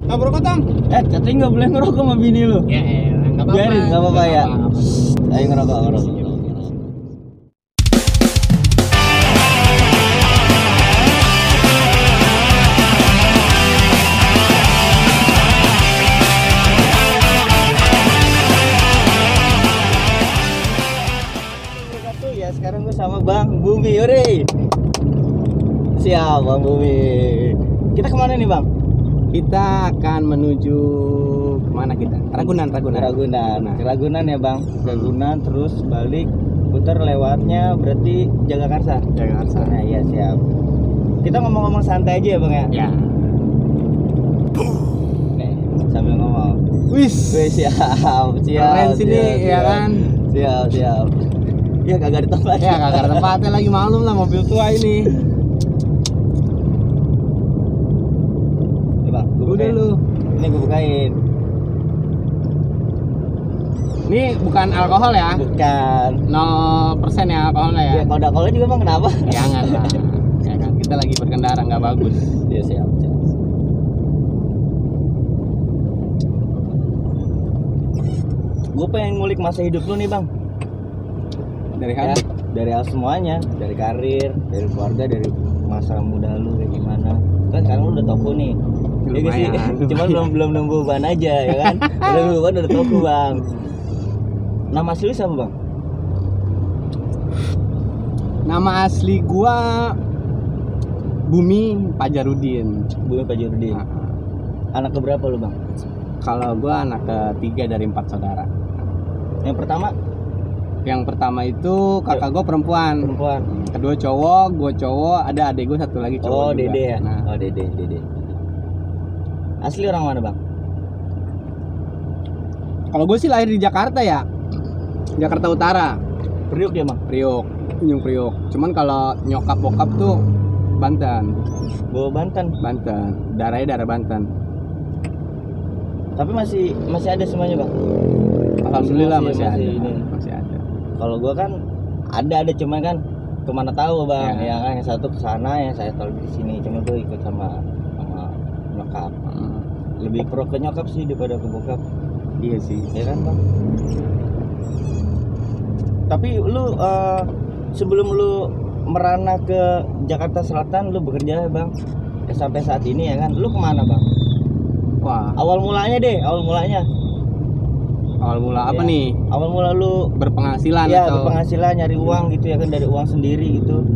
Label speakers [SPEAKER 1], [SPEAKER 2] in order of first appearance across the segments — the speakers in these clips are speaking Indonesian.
[SPEAKER 1] Nggak merokok, Tam?
[SPEAKER 2] Katanya nggak boleh ngerokok sama bini lu.
[SPEAKER 1] Ya elah, nggak apa-apa.
[SPEAKER 2] Biarin, nggak apa-apa ya. Ayo ngerokok. Ya sekarang gue sama Bang Bumi, ore. Siap Bang Bumi. Kita kemana nih Bang?
[SPEAKER 1] Kita akan menuju kemana kita? Ragunan.
[SPEAKER 2] Ragunan ya Bang. Ragunan terus balik putar lewatnya berarti Jagakarsa. Nah iya siap. Kita ngomong-ngomong santai aja ya Bang ya.
[SPEAKER 1] Ya.
[SPEAKER 2] Nih sambil ngomong.
[SPEAKER 1] Wis.
[SPEAKER 2] Siap.
[SPEAKER 1] Keren sini ya kan.
[SPEAKER 2] Siap. Ya kagak ada tempat.
[SPEAKER 1] Ya kagak ada tempatnya lagi, malum lah mobil tua ini.
[SPEAKER 2] Nih Bang, gue
[SPEAKER 1] Udah
[SPEAKER 2] bukain.
[SPEAKER 1] lu.
[SPEAKER 2] Ini gue bukain.
[SPEAKER 1] Ini bukan alkohol ya?
[SPEAKER 2] Bukan.
[SPEAKER 1] 0% ya alkoholnya ya?
[SPEAKER 2] Ya kalau ada alkoholnya juga Bang kenapa?
[SPEAKER 1] Jangan lah. Ya kan, kita lagi berkendara nggak bagus.
[SPEAKER 2] Ya siap. Gue pengen ngulik masa hidup lu nih Bang.
[SPEAKER 1] Dari
[SPEAKER 2] Ya,
[SPEAKER 1] hati.
[SPEAKER 2] dari hal semuanya, dari karir, dari keluarga, dari masa muda lu kayak gimana. Kan sekarang lu udah toko nih. Ya gak sih?
[SPEAKER 1] Lumayan.
[SPEAKER 2] Cuman belum nunggu ban aja ya kan. Udah nunggu ban udah toko Bang. Nama asli lu siapa Bang?
[SPEAKER 1] Nama asli gua Bumi Pajarudin.
[SPEAKER 2] Bumi Pajarudin.
[SPEAKER 1] Nah,
[SPEAKER 2] Anak keberapa lu Bang?
[SPEAKER 1] kalau gua anak ketiga dari 4 saudara.
[SPEAKER 2] Yang pertama
[SPEAKER 1] Itu kakak gua perempuan. Kedua cowok, gua cowok, ada adik gua satu lagi cowok.
[SPEAKER 2] Oh
[SPEAKER 1] juga.
[SPEAKER 2] Dede ya?
[SPEAKER 1] Nah,
[SPEAKER 2] Oh Dede. Asli orang mana Bang?
[SPEAKER 1] kalau gua sih lahir di Jakarta ya. Jakarta Utara,
[SPEAKER 2] Priuk dia Bang?
[SPEAKER 1] Tanjung Priok. Cuman kalau nyokap bokap tuh Banten.
[SPEAKER 2] Bawa Banten.
[SPEAKER 1] Darahnya darah Banten.
[SPEAKER 2] Tapi masih ada semuanya Bang?
[SPEAKER 1] Alhamdulillah masih ada.
[SPEAKER 2] ini.
[SPEAKER 1] Masih ada.
[SPEAKER 2] Kalau gua kan ada cuman kan kemana tahu Bang
[SPEAKER 1] Ya.
[SPEAKER 2] ya kan, yang satu ke sana yang saya tahu di sini, cuma gua ikut sama nyokap. Lebih pro ke nyokap sih daripada ke bokap.
[SPEAKER 1] Iya sih.
[SPEAKER 2] Ya kan Bang? Tapi lu sebelum lu merana ke Jakarta Selatan lu bekerja Bang sampai saat ini ya kan, lu kemana Bang?
[SPEAKER 1] Wah,
[SPEAKER 2] Awal mulanya
[SPEAKER 1] awal mula apa
[SPEAKER 2] Ya.
[SPEAKER 1] nih?
[SPEAKER 2] Awal mula lu
[SPEAKER 1] Berpenghasilan
[SPEAKER 2] ya
[SPEAKER 1] atau?
[SPEAKER 2] berpenghasilan nyari uang gitu ya kan, dari uang sendiri gitu.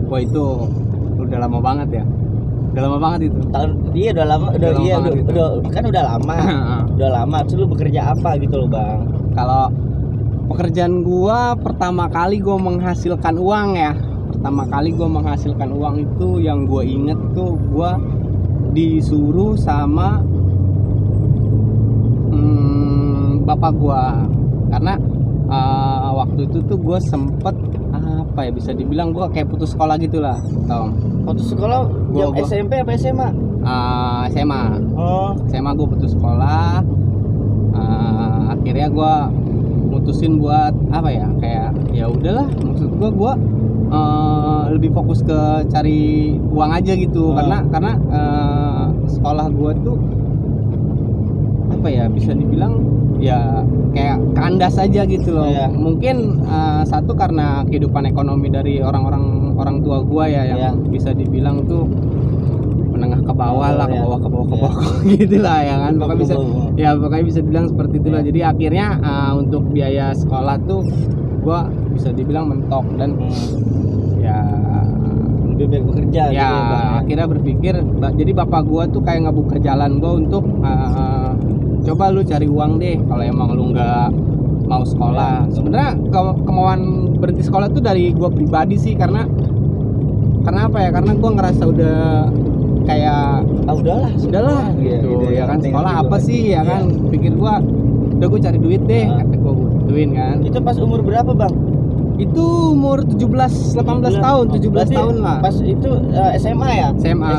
[SPEAKER 1] Wah itu udah lama banget ya. Udah lama banget itu.
[SPEAKER 2] Iya udah lama,
[SPEAKER 1] Udah lama banget gitu.
[SPEAKER 2] udah lama. Udah lama. Terus lu bekerja apa gitu loh Bang?
[SPEAKER 1] Kalau pekerjaan gua pertama kali gua menghasilkan uang ya. Pertama kali gua menghasilkan uang itu yang gua inget tuh gua disuruh sama bapak gua, karena waktu itu tuh gua sempet apa ya, bisa dibilang gua kayak putus sekolah gitulah, tau?
[SPEAKER 2] Waktu sekolah jam
[SPEAKER 1] Gua-
[SPEAKER 2] SMP apa SMA?
[SPEAKER 1] SMA.
[SPEAKER 2] Oh,
[SPEAKER 1] SMA gue putus sekolah. Akhirnya gue mutusin buat apa ya, kayak ya udahlah, maksud gue lebih fokus ke cari uang aja gitu. Karena sekolah gue tuh apa ya, bisa dibilang ya kayak kandas aja gitu loh.
[SPEAKER 2] Iya.
[SPEAKER 1] Mungkin satu karena kehidupan ekonomi dari orang tua gue ya, yang
[SPEAKER 2] Iya.
[SPEAKER 1] bisa dibilang tuh menengah ke bawah lah,
[SPEAKER 2] Iya.
[SPEAKER 1] ke bawah gitu lah ya kan. Pokoknya bisa dibilang seperti itulah.
[SPEAKER 2] Iya.
[SPEAKER 1] Jadi akhirnya untuk biaya sekolah tuh gue bisa dibilang mentok, dan ya
[SPEAKER 2] lebih baik bekerja gitu
[SPEAKER 1] ya
[SPEAKER 2] Bang, ya.
[SPEAKER 1] akhirnya berpikir, jadi bapak gua tuh kayak ngebuka jalan gua untuk coba lu cari uang deh kalau emang lu nggak mau sekolah.
[SPEAKER 2] Ya.
[SPEAKER 1] Sebenarnya kemauan berhenti sekolah tuh dari gua pribadi sih, karena apa ya, karena gua ngerasa udah kayak
[SPEAKER 2] udahlah
[SPEAKER 1] gitu ya kan,
[SPEAKER 2] penting
[SPEAKER 1] sekolah
[SPEAKER 2] juga
[SPEAKER 1] apa
[SPEAKER 2] kan.
[SPEAKER 1] sih ya kan. Pikir gua udah gua cari duit deh,
[SPEAKER 2] Nah.
[SPEAKER 1] kata gua butuhin kan.
[SPEAKER 2] Itu pas umur berapa Bang?
[SPEAKER 1] Itu umur 17-18 tahun, 17
[SPEAKER 2] Berarti
[SPEAKER 1] tahun lah.
[SPEAKER 2] Pas itu SMA ya?
[SPEAKER 1] SMA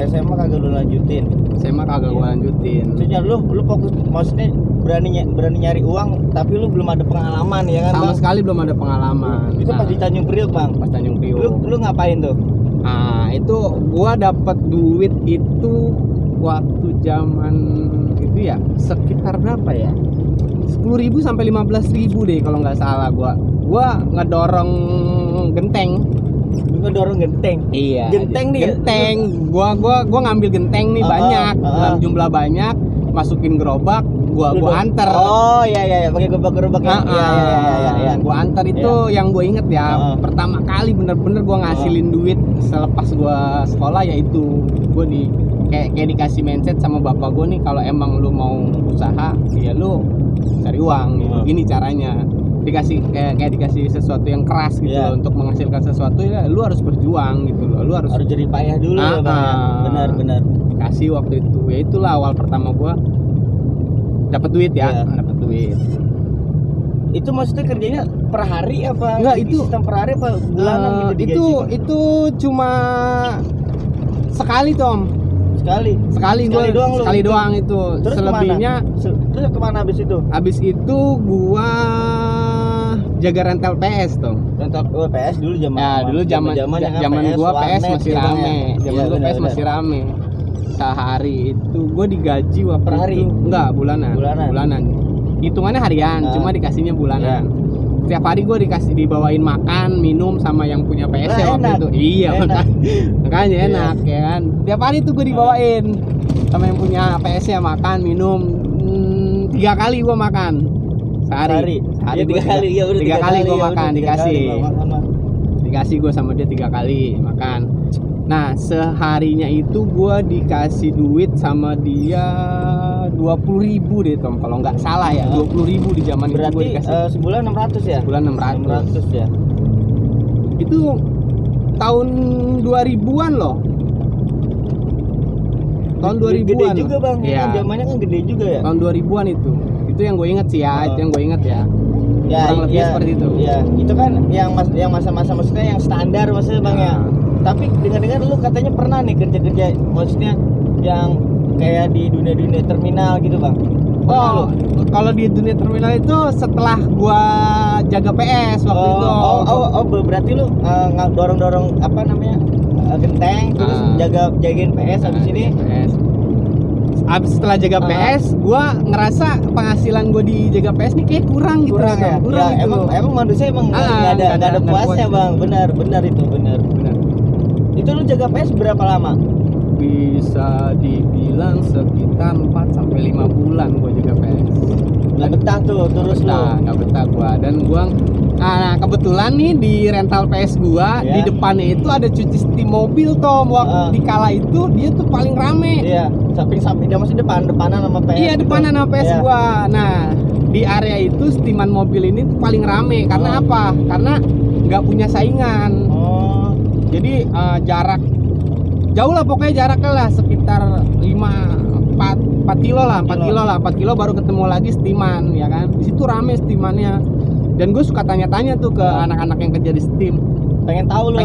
[SPEAKER 2] SMA kagak lu lanjutin.
[SPEAKER 1] SMA kagak
[SPEAKER 2] Iya.
[SPEAKER 1] gua lanjutin.
[SPEAKER 2] Maksudnya lu fokus, maksudnya berani nyari uang tapi lu belum ada pengalaman ya kan?
[SPEAKER 1] Sama
[SPEAKER 2] Bang?
[SPEAKER 1] sekali belum ada pengalaman.
[SPEAKER 2] Itu pas di Tanjung Priok Bang.
[SPEAKER 1] Pas Tanjung Priok.
[SPEAKER 2] Lu ngapain tuh?
[SPEAKER 1] Itu gua dapat duit itu waktu zaman itu ya sekitar berapa ya? 10.000 sampai 15.000 deh kalau nggak salah gua. Gua ngedorong genteng.
[SPEAKER 2] Ngedorong genteng.
[SPEAKER 1] Iya.
[SPEAKER 2] Genteng nih.
[SPEAKER 1] Genteng. Gua ngambil genteng nih banyak, dalam jumlah banyak, masukin gerobak, gua anter.
[SPEAKER 2] Oh iya pakai gerobak ya. Iya.
[SPEAKER 1] Gua anter itu yang gue inget ya. Pertama kali bener-bener gua ngasilin duit selepas gua sekolah, yaitu gua kayak dikasih mindset sama bapak gua nih, kalau emang lu mau usaha ya lu cari uang gitu. Gini caranya. Dikasih kayak dikasih sesuatu yang keras gitu loh, untuk menghasilkan sesuatu ya lu harus berjuang gitu loh. Lu harus
[SPEAKER 2] jadi payah dulu ya Bang ya. Benar.
[SPEAKER 1] Kasih waktu itu. Ya itulah awal pertama gua dapat duit ya. Dapat duit.
[SPEAKER 2] Itu maksudnya kerjanya per hari apa?
[SPEAKER 1] Enggak, itu
[SPEAKER 2] sistem per hari apa bulanan gitu?
[SPEAKER 1] Itu cuma sekali, Tom. Sekali doang itu.
[SPEAKER 2] Terus
[SPEAKER 1] selebihnya
[SPEAKER 2] terus kemana habis itu?
[SPEAKER 1] Habis itu gua jaga rental PS, Tom.
[SPEAKER 2] Rental PS dulu
[SPEAKER 1] zaman gua PS masih rame. Zaman gua PS masih rame. Sehari itu gua digaji waktu
[SPEAKER 2] per hari?
[SPEAKER 1] Enggak, bulanan. Hitungannya harian, cuma dikasihnya bulanan. Setiap hari gue dibawain makan, minum sama yang punya PS ya waktu itu. Iya, makanya enak ya kan. Tiap hari tuh gue dibawain sama yang punya PS ya, makan, minum. 3 kali gue makan sehari. Tiga kali gue makan, dikasih gue sama dia 3 kali makan. Nah, seharinya itu gue dikasih duit sama dia 20.000 deh, Tom, kalau nggak salah ya. 20.000 di zaman itu gue dikasih.
[SPEAKER 2] Sebulan 600 ya?
[SPEAKER 1] Sebulan 600
[SPEAKER 2] ya.
[SPEAKER 1] Itu tahun 2000-an loh. Tahun 2000-an.
[SPEAKER 2] Gede juga Bang.
[SPEAKER 1] Iya.
[SPEAKER 2] Zamannya kan gede juga ya.
[SPEAKER 1] Tahun 2000-an itu. Itu yang gue inget sih ya, yang gue inget ya.
[SPEAKER 2] Ya,
[SPEAKER 1] kurang lebih seperti itu.
[SPEAKER 2] Iya, itu kan yang masa-masa maksudnya yang standar maksudnya Bang ya. Tapi dengar-dengar lu katanya pernah nih kerja-kerja maksudnya yang kayak di dunia terminal gitu Bang.
[SPEAKER 1] Kalau di dunia terminal itu setelah gua jaga PS waktu itu.
[SPEAKER 2] Berarti lu dorong apa namanya? Genteng terus jagain PS habis ini.
[SPEAKER 1] Abis setelah jaga PS, gua ngerasa penghasilan gua di jaga PS nih kayak kurang gitu.
[SPEAKER 2] Kurang ya?
[SPEAKER 1] Gitu.
[SPEAKER 2] Emang manusia nggak ada puasnya Bang. Benar itu. Itu lu jaga PS berapa lama?
[SPEAKER 1] Bisa dibilang sekitar 4 sampai 5 bulan gua jaga PS.
[SPEAKER 2] Nggak betah tuh terus lu.
[SPEAKER 1] Nggak betah gua, dan gua kebetulan nih di rental PS gua di depannya itu ada cuci setim mobil, Tom. Waktu di kala itu dia tuh paling rame.
[SPEAKER 2] Iya, samping dia masih depanan sama PS.
[SPEAKER 1] Iya, depanan sama PS gua. Nah, di area itu setiman mobil ini tuh paling rame karena apa? Karena nggak punya saingan. Jadi jarak jauh lah, pokoknya jaraknya lah sekitar 4 kilo baru ketemu lagi Steaman, ya kan. Di situ rame Steamannya. Dan gue suka tanya-tanya tuh ke anak-anak yang kerja di Steam.
[SPEAKER 2] Pengen tahu.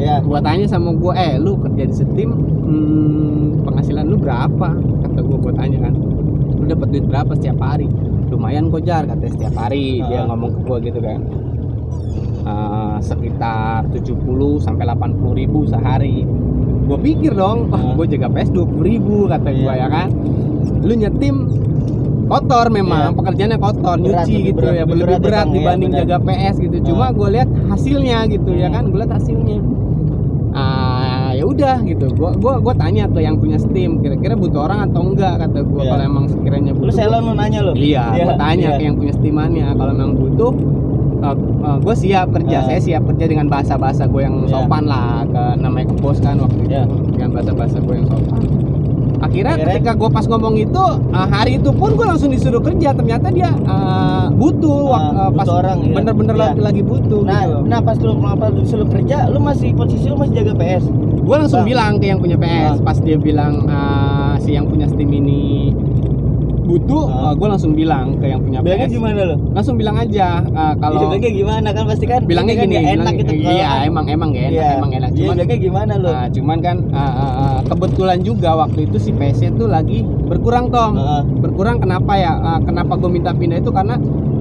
[SPEAKER 1] Ya. Gua tanya sama gue, lu kerja di Steam, penghasilan lu berapa? Kata gua tanya kan. Lu dapat duit berapa setiap hari? Lumayan kok, Jar, katanya setiap hari. Dia ngomong ke gua gitu kan. Sekitar 70 sampai 80.000 sehari. Gue pikir dong, gue jaga PS 20.000 kata gue, ya kan. Lu nyetim kotor memang, pekerjaannya kotor, nyuci gitu ya, lebih berat dibanding jaga PS gitu. Cuma gue lihat hasilnya gitu, ya kan. Gue lihat hasilnya. Ya udah gitu. Gue tanya ke yang punya Steam, kira-kira butuh orang atau enggak, kata gue. Kalau emang sekiranya butuh.
[SPEAKER 2] Lu selon lu nanya lu.
[SPEAKER 1] Iya, gue tanya ke yang punya Steamannya, kalau memang butuh, gue siap kerja. Saya siap kerja dengan bahasa gue yang sopan lah, ke namanya ke bos kan waktu itu, dengan bahasa gue yang sopan. Akhirnya ketika gue pas ngomong itu, hari itu pun gue langsung disuruh kerja. Ternyata dia butuh pas
[SPEAKER 2] orang,
[SPEAKER 1] bener-bener lagi butuh.
[SPEAKER 2] Nah pas lu disuruh kerja, lu posisi lu masih jaga PS.
[SPEAKER 1] Gue langsung bilang ke yang punya PS, pas dia bilang si yang punya Steam ini butuh, gue langsung bilang ke yang punya
[SPEAKER 2] bilangnya
[SPEAKER 1] PS.
[SPEAKER 2] Gimana lo?
[SPEAKER 1] Langsung bilang aja kalau
[SPEAKER 2] bilangnya gimana kan pasti kan
[SPEAKER 1] bilangnya gini,
[SPEAKER 2] gak enak gitu.
[SPEAKER 1] Iya, emang gak enak, emang enak.
[SPEAKER 2] Cuman bilangnya gimana lo?
[SPEAKER 1] Cuman kan kebetulan juga waktu itu si PC tuh lagi berkurang, Tom. Berkurang kenapa ya? Kenapa gue minta pindah itu karena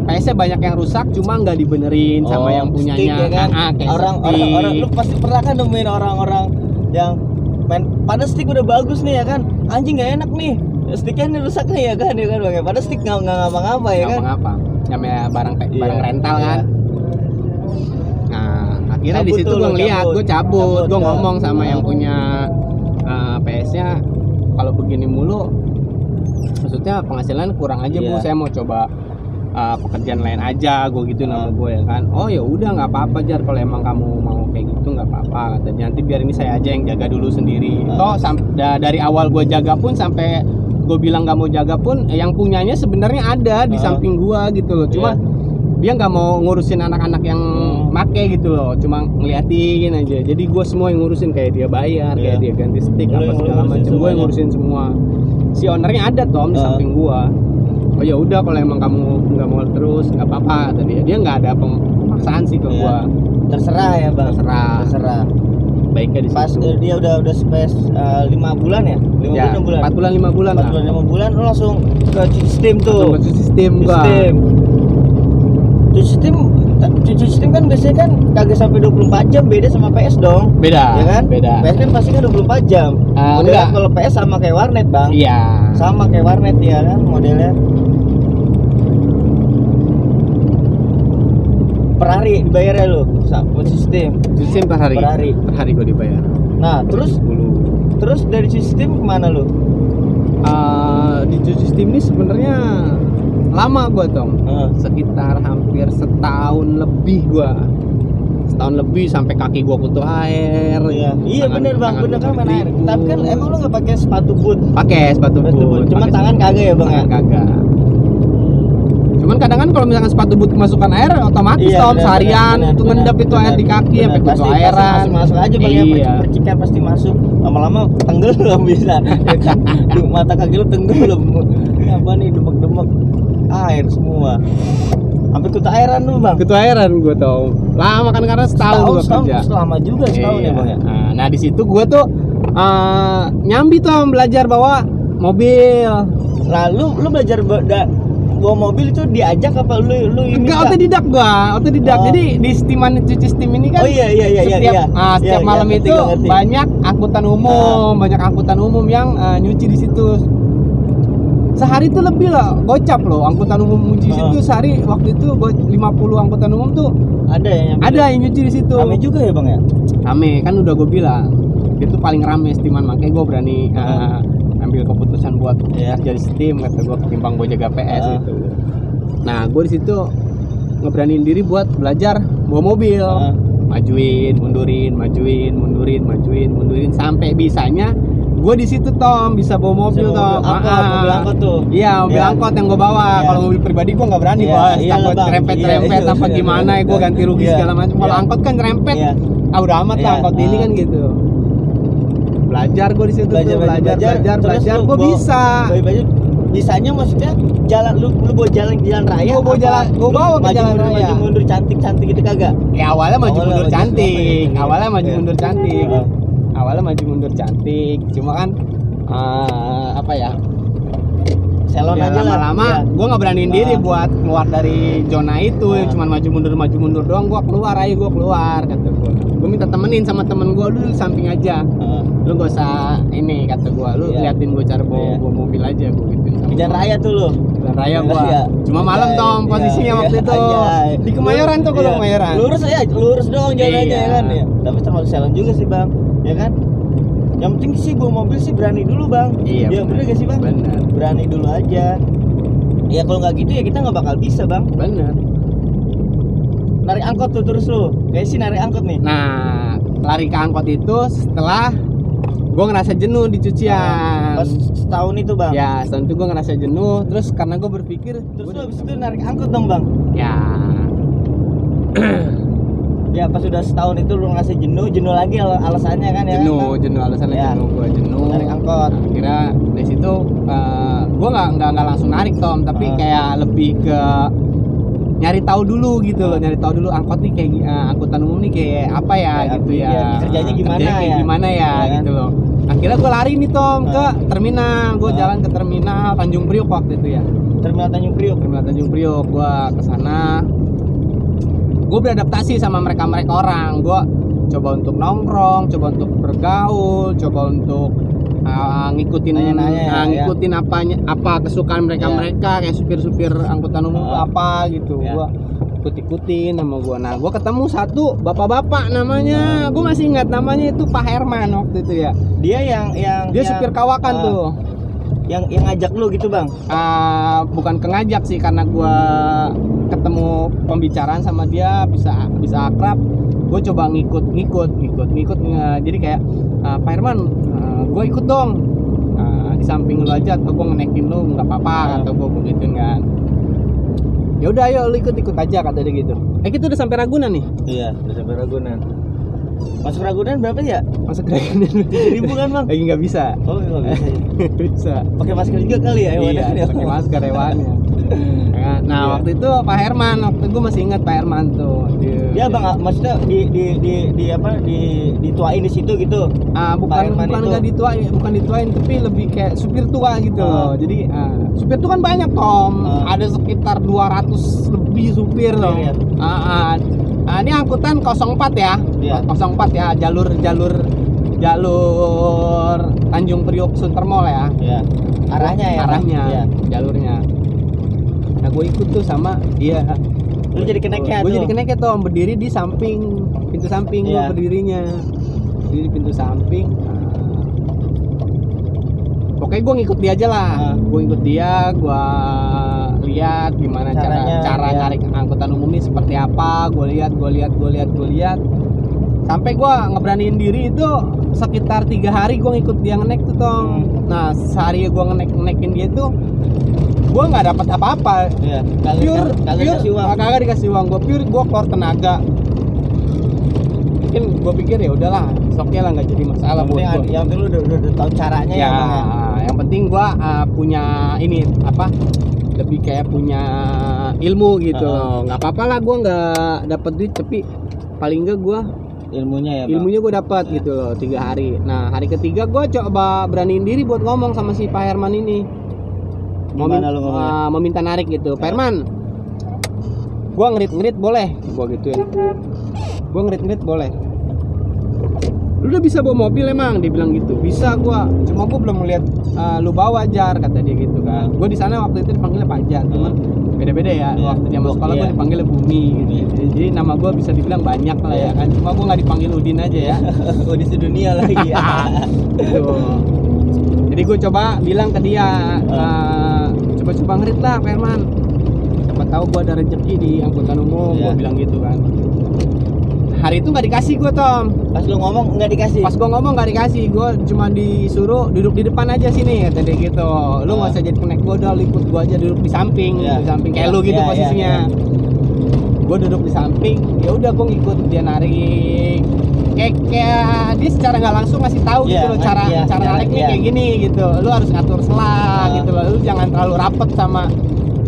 [SPEAKER 1] PS-nya banyak yang rusak cuma nggak dibenerin sama yang punyanya.
[SPEAKER 2] stick, ya kan?
[SPEAKER 1] Kayak
[SPEAKER 2] Orang lu pasti pernah kan nemuin orang-orang yang main pada stick udah bagus nih ya kan, anjing nggak enak nih, sticknya ini rusak nih ya kan Bang. Pada stick nggak ngapa-ngapa ya kan,
[SPEAKER 1] ngapa namanya barang
[SPEAKER 2] Iya,
[SPEAKER 1] rental
[SPEAKER 2] iya.
[SPEAKER 1] kan. Nah akhirnya di
[SPEAKER 2] Cabut
[SPEAKER 1] situ
[SPEAKER 2] tuh
[SPEAKER 1] gue
[SPEAKER 2] lo,
[SPEAKER 1] ngeliat, gue cabut, gue
[SPEAKER 2] ke-
[SPEAKER 1] ngomong sama yang punya PS-nya, kalau begini mulu maksudnya penghasilan kurang aja Bu,
[SPEAKER 2] Iya.
[SPEAKER 1] saya mau coba pekerjaan lain aja, gue gitu nama gue ya kan. Oh ya udah nggak apa-apa Jar, kalau emang kamu mau kayak gitu nggak apa-apa katanya, nanti biar ini saya aja yang jaga dulu sendiri. Toh dari awal gue jaga pun sampai gue bilang nggak mau jaga pun yang punyanya sebenarnya ada di samping gue gitu loh, cuma dia nggak mau ngurusin anak-anak yang make gitu loh, cuma ngeliatin aja. Jadi gue semua yang ngurusin, kayak dia bayar, kayak dia ganti stick
[SPEAKER 2] Lu
[SPEAKER 1] apa
[SPEAKER 2] yang
[SPEAKER 1] segala
[SPEAKER 2] ngurusin
[SPEAKER 1] macam, gue yang ngurusin semua. Si ownernya ada Tom di samping gue. Oh ya udah kalau emang kamu nggak mau terus nggak apa-apa kata dia nggak ada pemaksaan sih ke gue.
[SPEAKER 2] terserah ya Bang, terserah.
[SPEAKER 1] Baiknya di
[SPEAKER 2] Pas
[SPEAKER 1] situ.
[SPEAKER 2] dia udah space 5 bulan ya, 5
[SPEAKER 1] Ya,
[SPEAKER 2] bulan
[SPEAKER 1] 4 bulan 5 bulan
[SPEAKER 2] 4
[SPEAKER 1] lah.
[SPEAKER 2] bulan 5 bulan lu langsung ke cuci steam tuh.
[SPEAKER 1] Langsung ke sistem gua.
[SPEAKER 2] Cuci steam kan biasanya kan kagak sampai 24 jam, beda sama PS dong.
[SPEAKER 1] Beda.
[SPEAKER 2] Ya kan?
[SPEAKER 1] Beda.
[SPEAKER 2] PS kan pasti kan 24 jam. Modelnya
[SPEAKER 1] enggak.
[SPEAKER 2] kalau PS sama kayak warnet, Bang.
[SPEAKER 1] Iya.
[SPEAKER 2] Sama kayak warnet ya kan modelnya. Per hari dibayarnya lu, sistem.
[SPEAKER 1] Sistem per hari.
[SPEAKER 2] Per hari.
[SPEAKER 1] Per hari gua dibayar.
[SPEAKER 2] Nah, terus
[SPEAKER 1] 10.
[SPEAKER 2] dari sistem kemana lu?
[SPEAKER 1] Di cuci sistem ini sebenarnya lama gua Tom. Sekitar hampir setahun lebih sampai kaki gua kutu air.
[SPEAKER 2] Iya bener Bang, bener kan main air. Tapi kan emang lu nggak pakai sepatu boot?
[SPEAKER 1] Pakai sepatu boot.
[SPEAKER 2] Cuma
[SPEAKER 1] Pakai
[SPEAKER 2] tangan kagak ya Bang ya?
[SPEAKER 1] tangan kagak. Cuman kadang kan kalau misalkan sepatu boot kemasukan air otomatis
[SPEAKER 2] Iya,
[SPEAKER 1] Tom
[SPEAKER 2] bener,
[SPEAKER 1] seharian
[SPEAKER 2] bener,
[SPEAKER 1] itu
[SPEAKER 2] bener,
[SPEAKER 1] ngendap itu air di kaki sampai kutu
[SPEAKER 2] pasti
[SPEAKER 1] airan.
[SPEAKER 2] masuk aja Bang ya,
[SPEAKER 1] Iya.
[SPEAKER 2] percikan pasti masuk. Lama-lama tenggelam bisa. Ya kan? Mata kaki lu tenggelam. Apa nih demek-demek air semua. Sampai kutu airan lu Bang.
[SPEAKER 1] Kutu airan gue tau. Lama kan karena setahun gue kerja.
[SPEAKER 2] Lama juga setahun ya Bang ya.
[SPEAKER 1] Nah di situ gue tuh nyambi Tom belajar bawa mobil.
[SPEAKER 2] Lalu lu belajar bawa mobil itu diajak apa lu ini?
[SPEAKER 1] Enggak, otodidak gua, otodidak.
[SPEAKER 2] Oh.
[SPEAKER 1] Jadi di cuci steam ini kan
[SPEAKER 2] Oh iya
[SPEAKER 1] setiap malam itu
[SPEAKER 2] ngerti.
[SPEAKER 1] banyak angkutan umum yang nyuci di situ. Sehari tuh lebih lah, gocap loh angkutan umum nyuci di situ. Sehari waktu itu 50 angkutan umum tuh ada yang nyuci di situ.
[SPEAKER 2] Rame juga ya Bang ya?
[SPEAKER 1] Rame, kan udah gue bilang itu paling rame steaman, makanya gue berani ambil keputusan buat kerja di steam, kata gue, ketimbang gue jaga PS gitu. Nah gue di situ ngeberaniin diri buat belajar bawa mobil, majuin mundurin sampai bisanya gue di situ Tom bisa bawa mobil Tom.
[SPEAKER 2] Mobil angkot tuh.
[SPEAKER 1] Iya, mobil angkot yang gue bawa. Kalau mobil pribadi gue nggak berani, bos. Takut rempet apa gimana ya, gue ganti rugi segala macam. Kalau angkot kan rempet, udah amat lah angkot ini kan gitu. Belajar gue di situ, belajar, gue bisa.
[SPEAKER 2] Bisanya maksudnya jalan lu bawa jalan raya?
[SPEAKER 1] Gue bawa ke jalan raya.
[SPEAKER 2] Maju mundur cantik gitu kagak?
[SPEAKER 1] Ya awalnya maju mundur cantik. Awalnya maju mundur cantik. Cuma kan apa ya?
[SPEAKER 2] Selon
[SPEAKER 1] ya,
[SPEAKER 2] aja lah.
[SPEAKER 1] Lama-lama gue nggak beraniin diri buat keluar dari zona itu. Cuman maju mundur doang. Gue keluar kata gue. Gue minta temenin sama temen gue, lu samping aja. Lu gak usah ini kata gue, lu liatin gue cara bawa mobil aja, gue gituin.
[SPEAKER 2] Di jalan raya tuh lu.
[SPEAKER 1] Jalan raya gue. Cuma malam Tom posisinya waktu itu. Di Kemayoran tuh kalau Kemayoran.
[SPEAKER 2] Lurus doang jalannya ya kan ya. Tapi termasuk jalan juga sih Bang, ya kan? Yang penting sih bawa mobil sih berani dulu Bang.
[SPEAKER 1] Iya.
[SPEAKER 2] Bener gak sih Bang?
[SPEAKER 1] Bener.
[SPEAKER 2] Berani dulu aja. Ya kalau nggak gitu ya kita nggak bakal bisa Bang.
[SPEAKER 1] Bener.
[SPEAKER 2] Narik angkot tuh terus lu. Kayak sih narik angkot nih.
[SPEAKER 1] Nah, lari ke angkot itu setelah gue ngerasa jenuh di cucian.
[SPEAKER 2] Pas setahun itu Bang.
[SPEAKER 1] Ya, setahun itu gue ngerasa jenuh. Terus karena gue berpikir,
[SPEAKER 2] terus lu habis itu narik angkot dong Bang.
[SPEAKER 1] Ya.
[SPEAKER 2] Ya pas sudah setahun itu lu ngerasa jenuh lagi alasannya kan ya.
[SPEAKER 1] Jenuh alasannya gue jenuh.
[SPEAKER 2] Narik angkot.
[SPEAKER 1] Akhirnya dari situ gue nggak langsung narik Tom, tapi kayak lebih ke nyari tahu dulu gitu loh, angkot nih kayak angkutan umum nih kayak apa ya gitu ya.
[SPEAKER 2] Kerjanya gimana ya
[SPEAKER 1] gitu loh. Akhirnya gue lari nih Tom ke terminal. Gue jalan ke terminal Tanjung Priok waktu itu ya.
[SPEAKER 2] Terminal Tanjung Priok.
[SPEAKER 1] Terminal Tanjung Priok. Gue kesana. Gue beradaptasi sama mereka orang. Gue coba untuk nongkrong, coba untuk bergaul, coba untuk ngikutin ngikutin apa kesukaan mereka kayak supir angkutan umum apa gitu. Gue ikut-ikutin sama gue. Nah, gue ketemu satu bapak-bapak namanya, gue masih ingat namanya itu Pak Herman waktu itu ya.
[SPEAKER 2] Dia
[SPEAKER 1] dia supir kawakan tuh.
[SPEAKER 2] Yang ngajak lu gitu bang?
[SPEAKER 1] Bukan ngajak sih, karena gue ketemu pembicaraan sama dia bisa akrab. Gue coba ngikut. Jadi kayak Pak Herman, gue ikut dong. Di samping lu aja, atau gue ngenekin lu nggak apa-apa, atau gue begitu kan. Ya udah ayo lu ikut aja kata dia gitu. Kita udah sampai Ragunan nih.
[SPEAKER 2] Iya, udah sampai Ragunan. Masuk Ragunan berapa ya?
[SPEAKER 1] Masuk Ragunan
[SPEAKER 2] 7.000 kan bang?
[SPEAKER 1] Lagi nggak bisa.
[SPEAKER 2] Oh nggak bisa.
[SPEAKER 1] Bisa.
[SPEAKER 2] Pakai masker juga kali ya?
[SPEAKER 1] Iya, pakai masker hewannya. Nah waktu itu Pak Herman, waktu gue masih ingat Pak Herman tuh.
[SPEAKER 2] Dia bang, maksudnya dituain di situ gitu?
[SPEAKER 1] Bukan nggak dituain, tapi lebih kayak supir tua gitu loh. Jadi supir tuh kan banyak Tom. Ada sekitar 200 lebih supir loh. Ini angkutan 04 ya. 04 ya, jalur Tanjung Priok Suntermol ya. Arahnya. Jalurnya. Nah, gue ikut tuh sama dia.
[SPEAKER 2] Lu jadi keneknya tuh?
[SPEAKER 1] Gue jadi keneknya tuh, berdiri di samping, pintu samping. Gue berdirinya di pintu samping. Pokoknya gue ngikut dia aja lah. Gue ikut dia, gue lihat gimana cara narik angkutan umum ini seperti apa. Gue lihat. Sampai gue ngeberaniin diri itu sekitar 3 hari gue ngikut dia ngenek tuh Tom. Nah sehari gue ngenekin dia tuh gue nggak dapat apa-apa. Kagak dikasih uang. Gue keluar tenaga. Mungkin gue pikir ya udahlah, oke lah, nggak jadi masalah buat gue.
[SPEAKER 2] Yang penting lu udah tahu caranya ya.
[SPEAKER 1] Yang penting gue punya ini lebih kayak punya ilmu gitu loh. Nggak apa-apa lah gue nggak dapat duit, tapi paling enggak gue ilmunya gue dapat gitu loh 3 hari. Nah hari ketiga gue coba beraniin diri buat ngomong sama si Pak Herman ini. Mau minta narik gitu. Pak Herman, gue ngerit boleh? Gue gituin. Gue ngerit boleh. Lu udah bisa bawa mobil emang? Dia bilang gitu. Bisa gue. Cuma gue belum melihat lu bawa Jar, kata dia gitu kan. Gue di sana waktu itu dipanggilnya Pajar, cuman beda-beda ya. Waktu zaman sekolah gue dipanggilnya Bumi gitu. Jadi nama gue bisa dibilang banyak lah ya kan. Cuma gue nggak dipanggil Udin aja ya.
[SPEAKER 2] Udin sedunia lagi.
[SPEAKER 1] Gitu. Jadi gue coba bilang ke dia, coba ngerit lah Pak Herman. Siapa tahu gue ada rezeki di angkutan umum. Gue bilang gitu kan. Hari itu nggak dikasih gue Tom.
[SPEAKER 2] Pas lu ngomong nggak dikasih? Pas
[SPEAKER 1] gue ngomong nggak dikasih. Gue cuma disuruh duduk di depan aja sini, kata dia gitu. Lu nggak usah jadi kenek gue, udah ikut gue aja duduk di samping, di samping kayak lu gitu posisinya. Gue duduk di samping. Ya udah gue ngikut dia narik. Kayak dia secara nggak langsung ngasih tahu gitu loh, cara nariknya kayak gini gitu. Lu harus ngatur selang gitu loh. Lu jangan terlalu rapet sama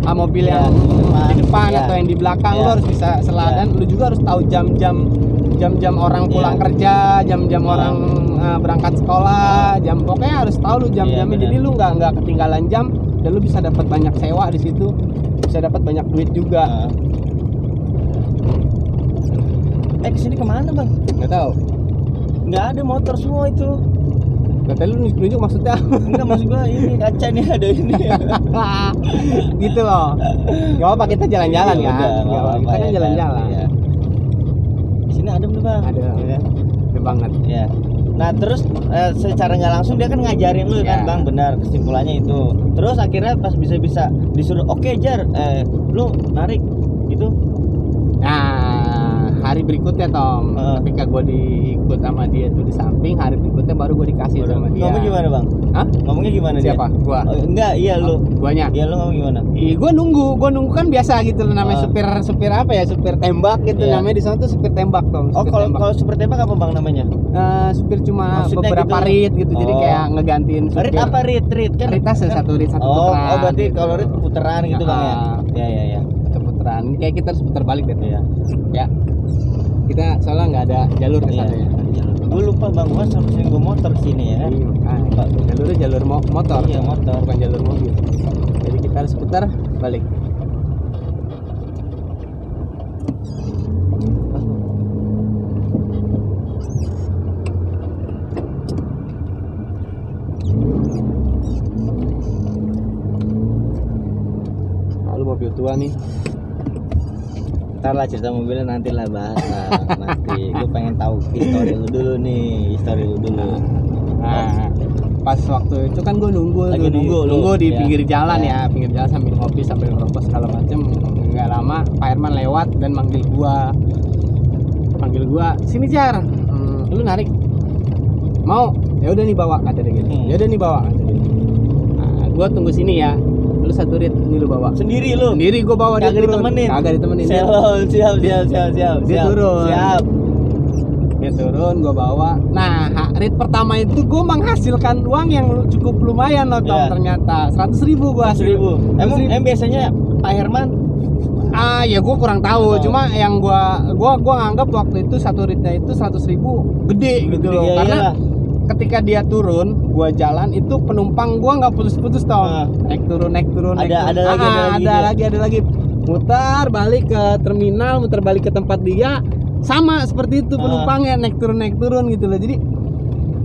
[SPEAKER 1] mobil yang di depan atau yang di belakang. Lu harus bisa selah, dan lu juga harus tahu jam orang pulang kerja, jam orang berangkat sekolah, pokoknya harus tahu lu jam-jamnya. Jadi lu nggak ketinggalan jam, dan lu bisa dapat banyak sewa di situ, bisa dapat banyak duit juga.
[SPEAKER 2] Kesini kemana bang?
[SPEAKER 1] Nggak tahu.
[SPEAKER 2] Nggak ada motor semua itu.
[SPEAKER 1] Kata lu nunjuk maksudnya?
[SPEAKER 2] Enggak, maksud gua ini kaca nih ada ini.
[SPEAKER 1] Gitu loh. Gak apa-apa, kita jalan-jalan kan. Kita kan jalan-jalan.
[SPEAKER 2] Di sini adem tuh bang.
[SPEAKER 1] Ada banget.
[SPEAKER 2] Ya. Nah terus secara nggak langsung dia kan ngajarin lu kan bang, benar kesimpulannya itu. Terus akhirnya pas bisa disuruh oke Jar, lu narik gitu.
[SPEAKER 1] Nah hari berikutnya Tom, ketika gue diikut sama dia tuh di samping, hari berikutnya baru gue dikasih sama dia.
[SPEAKER 2] Ngomong gimana bang?
[SPEAKER 1] Hah?
[SPEAKER 2] Ngomongnya gimana?
[SPEAKER 1] Siapa?
[SPEAKER 2] Dia?
[SPEAKER 1] Gua?
[SPEAKER 2] Enggak, iya lu.
[SPEAKER 1] Guanya?
[SPEAKER 2] Iya lu ngomong gimana?
[SPEAKER 1] Gue nunggu kan biasa gitu namanya supir apa ya, supir tembak gitu namanya di sana tuh supir tembak Tom.
[SPEAKER 2] Kalau supir tembak apa bang namanya?
[SPEAKER 1] Supir cuma
[SPEAKER 2] maksudnya
[SPEAKER 1] beberapa
[SPEAKER 2] gitu?
[SPEAKER 1] rit gitu, jadi kayak ngegantiin supir.
[SPEAKER 2] Rit apa rit kan?
[SPEAKER 1] Ritnya satu putaran.
[SPEAKER 2] Oh berarti kalau rit putaran gitu bang ya? Ya.
[SPEAKER 1] Putaran. Kayak kita harus putar balik gitu ya. Ya. Kita soalnya nggak ada jalur ke sana.
[SPEAKER 2] Gue lupa bang, gua sering gue motor sini ya.
[SPEAKER 1] Jalurnya jalur motor.
[SPEAKER 2] Iya, motor.
[SPEAKER 1] Bukan jalur mobil. Jadi kita harus putar balik. Lalu mobil tua nih.
[SPEAKER 2] Ntar lah cerita mobilnya nanti lah bahas lah. Nanti gue pengen tahu histori lu dulu nih, histori lu dulu.
[SPEAKER 1] Nah, pas waktu itu kan gue nunggu
[SPEAKER 2] Lagi
[SPEAKER 1] nunggu di
[SPEAKER 2] ya.
[SPEAKER 1] pinggir jalan
[SPEAKER 2] Ya.
[SPEAKER 1] ya, pinggir jalan sambil ngopi sambil ngerokok segala macem. Nggak lama Pak Herman lewat dan manggil gua, sini Jar, lu narik mau? Ya udah nih bawa kata dia gitu. Ya udah nih bawa kata dia. Nah, gua tunggu sini ya. Lu satu rit ini lu bawa.
[SPEAKER 2] Sendiri lu?
[SPEAKER 1] Sendiri gua bawa, dia
[SPEAKER 2] Kagak
[SPEAKER 1] turun.
[SPEAKER 2] ditemenin?
[SPEAKER 1] Kagak ditemenin.
[SPEAKER 2] Siap.
[SPEAKER 1] Dia turun.
[SPEAKER 2] Siap.
[SPEAKER 1] Dia turun, gua bawa. Nah, rit pertama itu gua menghasilkan uang yang cukup lumayan loh, Tom,
[SPEAKER 2] Iya.
[SPEAKER 1] ternyata 100.000 gua hasil.
[SPEAKER 2] 100.000. Emang biasanya Pak Herman?
[SPEAKER 1] Ya gua kurang tahu.
[SPEAKER 2] Oh.
[SPEAKER 1] Cuma yang gua nganggap waktu itu satu ritnya itu 100.000 gede gitu loh.
[SPEAKER 2] Iya,
[SPEAKER 1] Karena
[SPEAKER 2] iyalah.
[SPEAKER 1] ketika dia turun, gua jalan itu penumpang gua nggak putus-putus Tom. Naik turun. Ada lagi. Mutar balik ke terminal, mutar balik ke tempat dia. Sama seperti itu penumpangnya naik turun gitu loh. Jadi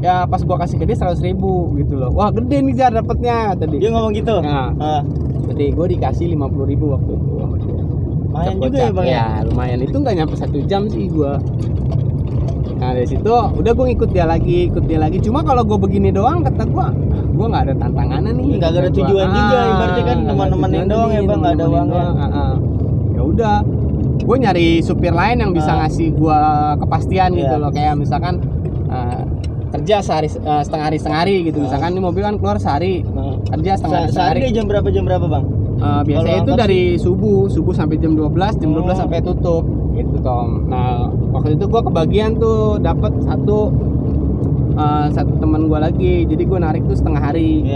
[SPEAKER 1] ya pas gua kasih ke dia 100.000 gitu loh. Wah, gede nih Jar dapatnya tadi.
[SPEAKER 2] Dia ngomong gitu.
[SPEAKER 1] Nah, jadi gua dikasih 50.000 waktu itu sama dia.
[SPEAKER 2] Lumayan juga ya bang
[SPEAKER 1] ya? Lumayan, itu nggak nyampe 1 jam sih gua. Nah dari situ udah gue ngikut dia lagi. Cuma kalau gue begini doang, kata gue nggak ada tantangannya nih.
[SPEAKER 2] Nggak ada tujuan juga, ibaratnya kan teman-teman doang ya bang, nggak ada uangnya.
[SPEAKER 1] Ya udah, gue nyari supir lain yang bisa ngasih gue kepastian gitu loh. Kayak misalkan kerja setengah hari gitu. Misalkan ini mobil kan keluar sehari, kerja setengah hari.
[SPEAKER 2] Sehari jam berapa bang?
[SPEAKER 1] Biasanya itu dari subuh sampai jam 12 sampai tutup gitu Tom. Nah waktu itu gue kebagian tuh dapat satu teman gue lagi, jadi gue narik tuh setengah hari.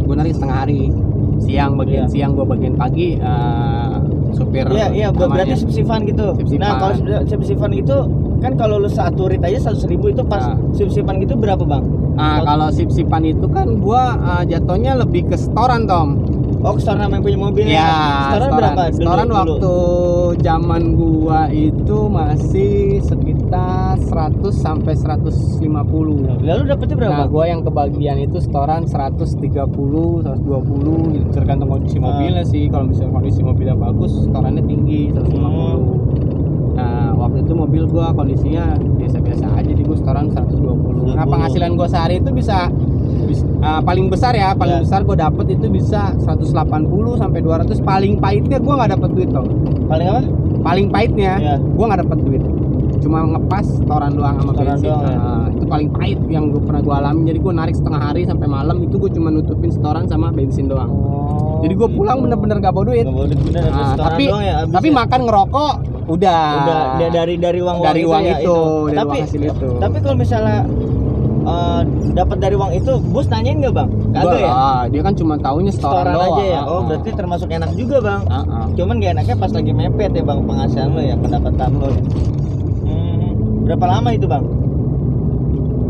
[SPEAKER 1] Gue narik setengah hari, siang gue bagian pagi, supir.
[SPEAKER 2] Iya berarti sip-sipan gitu. Nah kalau sip-sipan itu kan kalau lu satu rit aja 100.000 itu pas sip-sipan gitu berapa bang?
[SPEAKER 1] Kalau sip-sipan itu kan gua jatuhnya lebih ke setoran Tom.
[SPEAKER 2] Oh, setoran sama yang punya mobil
[SPEAKER 1] ya?
[SPEAKER 2] Setoran berapa?
[SPEAKER 1] Setoran
[SPEAKER 2] dulu.
[SPEAKER 1] Waktu zaman gua itu masih sekitar 100 sampai 150.
[SPEAKER 2] Lalu dapetnya berapa?
[SPEAKER 1] Nah, gua yang kebagian itu setoran 130, 120, tergantung kondisi mobilnya sih. Kalau misalnya kondisi mobilnya bagus, setorannya tinggi 150. Nah waktu itu mobil gua kondisinya biasa-biasa aja, jadi gua setoran 120. Nah penghasilan gua sehari itu bisa paling besar ya, besar gua dapet itu bisa 180 sampai 200. Paling pahitnya gua nggak dapet duit Tom.
[SPEAKER 2] Paling apa?
[SPEAKER 1] Paling pahitnya gua nggak dapet duit, cuma ngepas setoran doang sama bensin. Itu paling pahit yang gua pernah gua alami. Jadi gua narik setengah hari sampai malam itu gua cuma nutupin setoran sama bensin doang. Jadi gua pulang bener-bener gak bawa duit. Tapi makan ngerokok udah
[SPEAKER 2] dari uang
[SPEAKER 1] itu.
[SPEAKER 2] Tapi
[SPEAKER 1] uang hasil itu.
[SPEAKER 2] Tapi kalau misalnya dapat dari uang itu, bos nanyain nggak bang? Kagak ya?
[SPEAKER 1] Dia kan cuma taunya setoran doang
[SPEAKER 2] aja ya. Oh berarti termasuk enak juga bang. Cuman gak enaknya pas lagi mepet ya bang penghasilan lo ya, pendapatan lo. Berapa lama itu bang?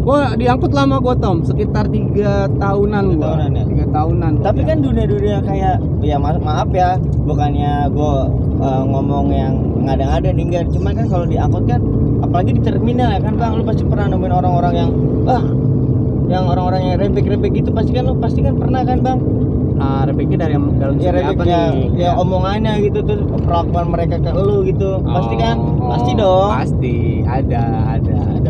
[SPEAKER 1] Gua diangkut lama gua Tom, sekitar 3 tahunan gua. 3 tahunan.
[SPEAKER 2] Tapi kan dunia kayak ya maaf ya, bukannya gua ngomong yang ngada-ngada nih enggak. Cuman kan kalau diangkut kan apalagi di terminal ya kan bang, lu pasti pernah nemuin orang-orang yang orang-orang yang rebek gitu pasti kan pernah kan bang?
[SPEAKER 1] Rebeknya dari dalam
[SPEAKER 2] apa nih? Ya omongannya gitu tuh, perlakuan mereka ke lu gitu. Pasti kan? Pasti dong.
[SPEAKER 1] Pasti ada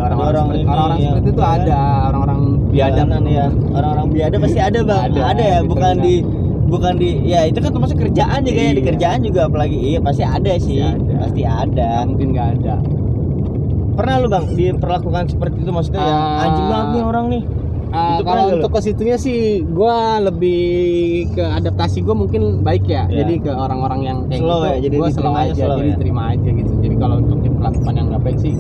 [SPEAKER 1] orang-orang seperti itu
[SPEAKER 2] kan?
[SPEAKER 1] Ada orang-orang biadab
[SPEAKER 2] ya. Orang-orang biadab pasti ada bang. Ada ya, bukan di ya itu kan termasuk kerjaan juga ya, di kerjaan juga apalagi pasti ada sih. Pasti ada.
[SPEAKER 1] Mungkin nggak ada.
[SPEAKER 2] Pernah lu bang diperlakukan seperti itu, maksudnya ya anjing banget nih orang nih?
[SPEAKER 1] Kalau untuk ke situnya sih gue lebih ke adaptasi gue mungkin baik ya. Jadi ke orang-orang yang kayak
[SPEAKER 2] slow
[SPEAKER 1] gitu
[SPEAKER 2] gue
[SPEAKER 1] slow aja, jadi terima aja gitu. Jadi kalau untuk diperlakukan yang nggak baik sih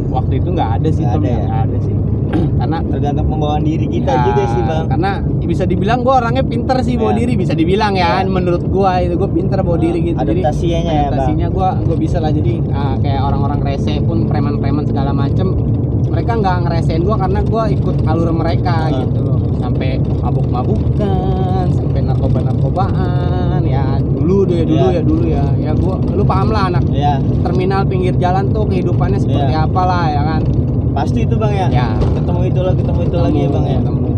[SPEAKER 1] waktu itu nggak ada sih,
[SPEAKER 2] Nggak
[SPEAKER 1] Tom,
[SPEAKER 2] ada ya?
[SPEAKER 1] nggak ada sih. Karena
[SPEAKER 2] Tergantung pembawaan diri kita
[SPEAKER 1] ya,
[SPEAKER 2] juga sih bang.
[SPEAKER 1] karena bisa dibilang gue orangnya pinter sih bawa
[SPEAKER 2] Ya.
[SPEAKER 1] diri, bisa dibilang ya.
[SPEAKER 2] Ya.
[SPEAKER 1] Menurut gue itu gue pinter bawa diri gitu. Jadi
[SPEAKER 2] Adaptasinya ya bang.
[SPEAKER 1] adaptasinya gue bisa lah. Jadi kayak orang-orang rese pun, preman-preman segala macem, mereka nggak ngeresein gue karena gue ikut alur mereka gitu loh. Sampai mabuk-mabukan, sampai narkoba-narkobaan ya dulu ya gue, lu paham lah anak
[SPEAKER 2] Ya
[SPEAKER 1] terminal pinggir jalan tuh kehidupannya seperti
[SPEAKER 2] Ya.
[SPEAKER 1] apa lah ya kan.
[SPEAKER 2] pasti itu bang ya.
[SPEAKER 1] Ya,
[SPEAKER 2] Ketemu itu lagi ya bang ya.
[SPEAKER 1] ketemu.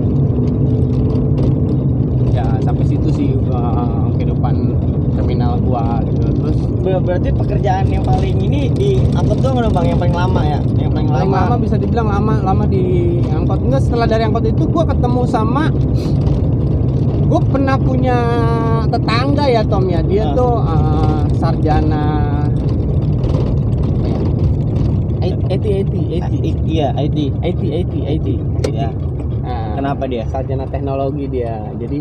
[SPEAKER 1] Ya sampai situ sih kehidupan terminal gua gitu. Terus
[SPEAKER 2] Berarti pekerjaan yang paling ini di angkot doang dong bang, yang paling lama ya, yang paling
[SPEAKER 1] paling lama bisa dibilang lama di angkot. Enggak, setelah dari angkot itu gua ketemu sama, gua pernah punya tetangga ya Tom ya, dia tuh sarjana apa ya? IT.
[SPEAKER 2] Iya IT.
[SPEAKER 1] IT.
[SPEAKER 2] Ya.
[SPEAKER 1] Nah,
[SPEAKER 2] Kenapa dia?
[SPEAKER 1] sarjana teknologi dia. Jadi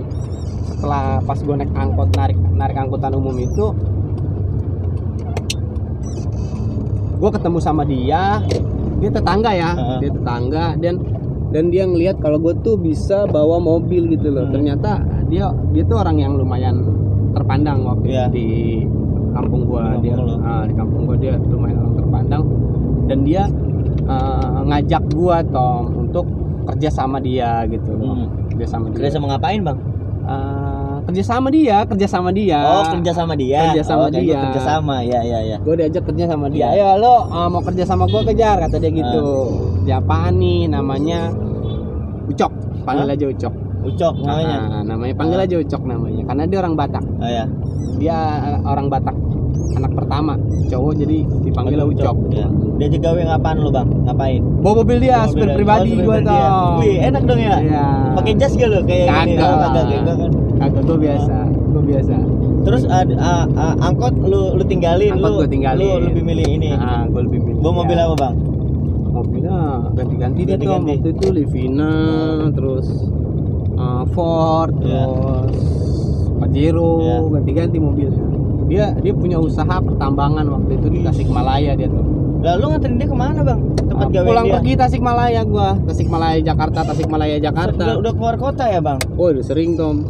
[SPEAKER 1] setelah pas gue naik angkot, narik angkutan umum itu, gue ketemu sama dia tetangga ya. Dia tetangga, dan dia ngelihat kalau gue tuh bisa bawa mobil gitu loh. Ternyata dia tuh orang yang lumayan terpandang waktu itu di kampung gue. Di kampung gue dia lumayan orang terpandang, dan dia ngajak gue Tom untuk kerja sama dia gitu loh. Kerja
[SPEAKER 2] Kerja sama ngapain bang?
[SPEAKER 1] Kerja sama dia.
[SPEAKER 2] Oh kerja sama dia.
[SPEAKER 1] Kerja sama dia.
[SPEAKER 2] Kerja sama ya.
[SPEAKER 1] Gue diajak kerja sama dia.
[SPEAKER 2] Iya.
[SPEAKER 1] Ayo lo mau kerja sama gue, kejar, kata dia gitu. Dia apaan nih? Namanya Ucok. Panggil aja Ucok.
[SPEAKER 2] Ucok namanya.
[SPEAKER 1] Namanya panggil aja Ucok namanya. Karena dia orang Batak.
[SPEAKER 2] Ya.
[SPEAKER 1] Dia orang Batak, anak pertama cowok, jadi dipanggil Ucok.
[SPEAKER 2] Ya. Dia juga gawe ngapaan lo bang? Ngapain?
[SPEAKER 1] Bawa mobil dia, supir pribadi gue tau.
[SPEAKER 2] Wih enak dong ya.
[SPEAKER 1] Iya.
[SPEAKER 2] Pakai jas gak lo kayak gini?
[SPEAKER 1] Kagak.
[SPEAKER 2] Kagak kayak gua kan.
[SPEAKER 1] Kagak, gue biasa.
[SPEAKER 2] Terus angkot lu tinggalin.
[SPEAKER 1] Angkot gua tinggalin.
[SPEAKER 2] Lu lebih milih ini.
[SPEAKER 1] Gue lebih milih.
[SPEAKER 2] Bawa mobil apa bang?
[SPEAKER 1] Mobilnya ganti-ganti dia tuh.
[SPEAKER 2] Ganti-ganti.
[SPEAKER 1] Waktu itu Livina, terus Ford, terus Pajero, ganti-ganti mobilnya. Dia punya usaha pertambangan waktu itu di Tasikmalaya dia tuh.
[SPEAKER 2] Lalu nganterin dia kemana bang? Tempat gawe
[SPEAKER 1] Pulang
[SPEAKER 2] dia?
[SPEAKER 1] pergi Tasikmalaya gua, Tasikmalaya Jakarta.
[SPEAKER 2] Udah keluar kota ya bang?
[SPEAKER 1] Oh udah sering Tom.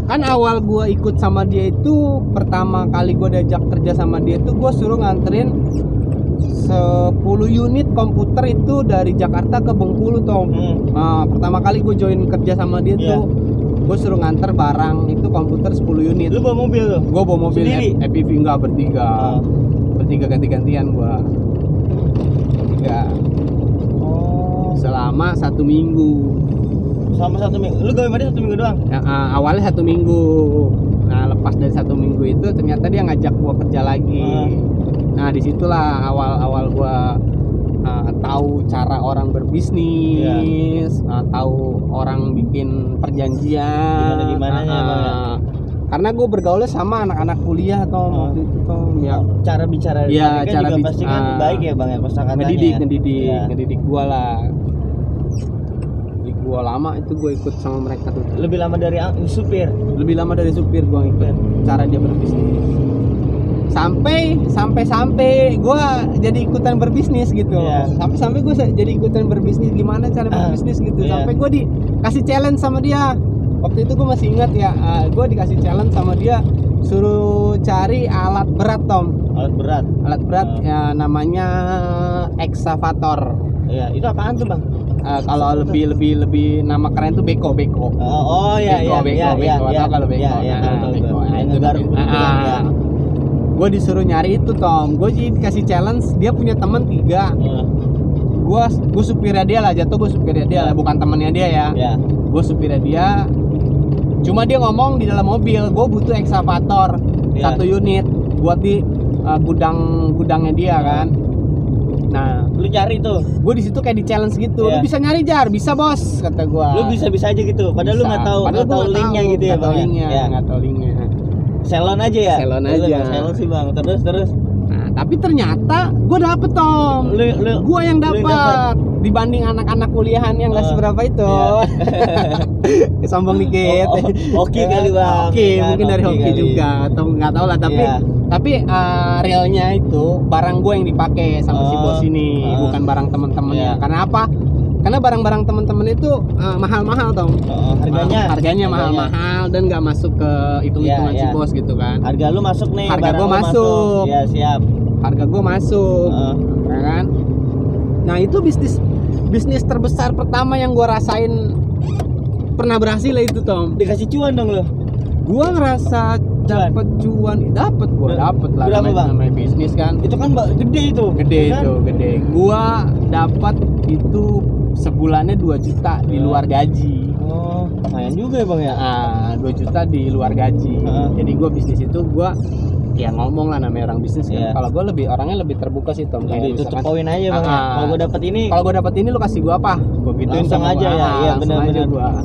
[SPEAKER 1] Kan awal gua ikut sama dia itu, pertama kali gua diajak kerja sama dia itu, gua suruh nganterin 10 unit komputer itu dari Jakarta ke Bengkulu Tom. Nah, pertama kali gue join kerja sama dia tuh, gue suruh nganter barang itu komputer 10 unit.
[SPEAKER 2] Lu bawa mobil tuh?
[SPEAKER 1] Gue bawa mobil
[SPEAKER 2] Sendiri?
[SPEAKER 1] EPV, enggak, bertiga. Bertiga ganti-gantian gua. Bertiga. Selama 1 minggu.
[SPEAKER 2] Selama 1 minggu. Lu gawe mana 1 minggu doang?
[SPEAKER 1] Awalnya 1 minggu. Nah, lepas dari 1 minggu itu ternyata dia ngajak gua kerja lagi. Nah, disitulah awal gua tahu cara orang berbisnis, tahu orang bikin perjanjian.
[SPEAKER 2] Gimana
[SPEAKER 1] Karena gue bergaulnya sama anak-anak kuliah Tom, waktu itu Tom ya.
[SPEAKER 2] Cara bicara
[SPEAKER 1] Ya,
[SPEAKER 2] mereka
[SPEAKER 1] cara
[SPEAKER 2] juga pasti kan baik ya bang ya, kosakatanya.
[SPEAKER 1] Ngedidik gua lah. Ngedidik gua lama itu, gue ikut sama mereka tuh.
[SPEAKER 2] Lebih lama dari supir.
[SPEAKER 1] Lebih lama dari supir gua ikut cara dia berbisnis. Sampai gue jadi ikutan berbisnis gitu. Sampai gue jadi ikutan berbisnis, gimana cara berbisnis gitu. Sampai gue dikasih challenge sama dia. Waktu itu gue masih ingat ya, gue dikasih challenge sama dia, suruh cari alat berat Tom. Alat berat ya, namanya excavator.
[SPEAKER 2] Iya, itu apaan tuh bang?
[SPEAKER 1] Kalau lebih nama keren tuh beko.
[SPEAKER 2] Beko.
[SPEAKER 1] Atau kalau beko. Gue disuruh nyari itu Tom. Gue dikasih challenge, dia punya temen 3. Gue supirnya dia lah, gue supirnya dia lah, bukan temennya dia ya. Gue supirnya dia. Cuma dia ngomong di dalam mobil, gue butuh excavator 1 unit buat di gudangnya dia kan. Nah,
[SPEAKER 2] lu cari tuh.
[SPEAKER 1] Gue di situ kayak di challenge gitu. Lu bisa nyari Jar, bisa bos, kata gue.
[SPEAKER 2] Lu bisa aja gitu. Padahal lu nggak tahu linknya gitu ya bang.
[SPEAKER 1] Nggak tahu linknya.
[SPEAKER 2] Selon aja ya.
[SPEAKER 1] Selon
[SPEAKER 2] sih bang. Terus.
[SPEAKER 1] Nah, tapi ternyata gue dapet Tom. Gue yang dapat dibanding anak-anak kuliahan yang nggak seberapa itu. Sombong dikit.
[SPEAKER 2] Hoki kali bang.
[SPEAKER 1] Mungkin dari hoki juga, atau nggak tahu lah. Tapi Tapi realnya itu barang gue yang dipakai sama si bos ini, bukan barang temen-temennya. Karena apa? Karena barang-barang temen-temen itu mahal-mahal dong. Harganya mahal-mahal dan nggak masuk ke hitung-hitungan si bos gitu kan.
[SPEAKER 2] Harga lu masuk nih,
[SPEAKER 1] harga gue masuk.
[SPEAKER 2] Ya siap.
[SPEAKER 1] Harga gue masuk, ya kan? Nah itu bisnis terbesar pertama yang gue rasain pernah berhasil itu Tom.
[SPEAKER 2] Dikasih cuan dong lo.
[SPEAKER 1] Gue ngerasa dapat cuan, dapat lah. Namanya bisnis kan.
[SPEAKER 2] Itu kan gede itu.
[SPEAKER 1] Gede. Gua dapat itu sebulannya 2 juta di luar gaji.
[SPEAKER 2] Oh, lumayan juga ya Bang ya.
[SPEAKER 1] 2 juta di luar gaji. Jadi gua bisnis itu gua ya ngomong lah namanya orang bisnis kan. Kalau gua orangnya lebih terbuka sih Tom.
[SPEAKER 2] Kayak tutup poin aja Bang. Kalau gua dapat ini
[SPEAKER 1] lu kasih gua apa? Gua gituin
[SPEAKER 2] sama aja ya. Iya benar-benar
[SPEAKER 1] gua.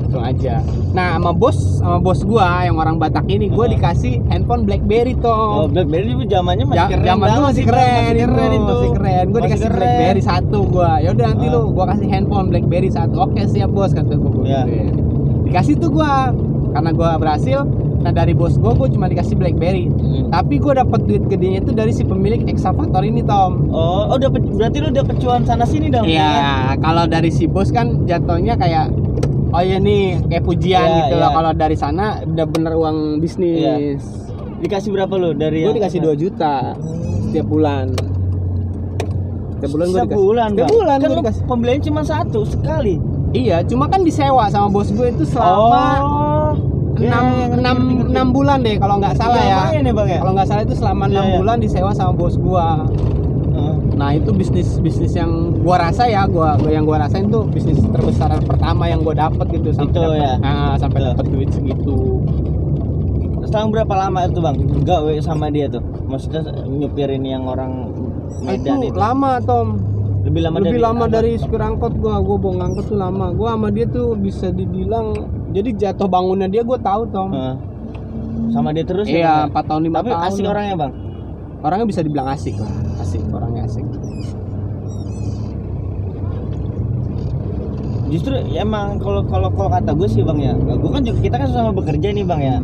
[SPEAKER 1] Langsung aja. Nah, sama bos gua yang orang Batak ini gua dikasih handphone BlackBerry Tom.
[SPEAKER 2] Oh, BlackBerry itu zamannya masih keren.
[SPEAKER 1] Zaman dulu masih keren itu. Masih keren. Gua dikasih
[SPEAKER 2] keren.
[SPEAKER 1] BlackBerry 1 gua. Ya udah nanti gua kasih handphone BlackBerry 1. Oke, siap bos kata gua. Dikasih tuh gua karena gua berhasil. Nah, dari bos gua cuma dikasih BlackBerry. Tapi gua dapat duit gedenya itu dari si pemilik ekskavator ini Tom.
[SPEAKER 2] Oh, berarti lu dapet cuan sana sini dong.
[SPEAKER 1] Iya, kalau dari si bos kan jatuhnya kayak oh ya nih kayak pujian gitu loh. Kalau dari sana udah bener uang bisnis.
[SPEAKER 2] Dikasih berapa lu dari?
[SPEAKER 1] Gue dikasih 2 juta setiap bulan. Setiap bulan gue dikasih.
[SPEAKER 2] Setiap bulan kan dikasih. Pembelian cuma 1 sekali.
[SPEAKER 1] Iya, cuma kan disewa sama bos gue itu selama 6 bulan deh kalau nggak salah ya. Kalau nggak salah itu selama 6 bulan disewa sama bos gue. Nah itu bisnis yang gua rasa ya, yang gua rasain tuh bisnis terbesar pertama yang gua dapet gitu sampai dapat duit segitu.
[SPEAKER 2] Selang berapa lama itu Bang? Gawe sama dia tuh. Maksudnya nyupirin yang orang Medan itu.
[SPEAKER 1] Lama Tom.
[SPEAKER 2] Lebih lama
[SPEAKER 1] dari supir angkot gua bawa ngangkut tuh lama. Gua sama dia tuh bisa dibilang jadi jatuh bangunnya dia gua tahu Tom.
[SPEAKER 2] Sama dia terus
[SPEAKER 1] ya? Iya, 4 tahun 5 tahun.
[SPEAKER 2] Tapi asik orangnya Bang.
[SPEAKER 1] Orangnya bisa dibilang asik lah. Orangnya asik.
[SPEAKER 2] Justru ya emang kalau kata gue sih Bang ya, gue kan juga kita kan sama bekerja nih Bang ya.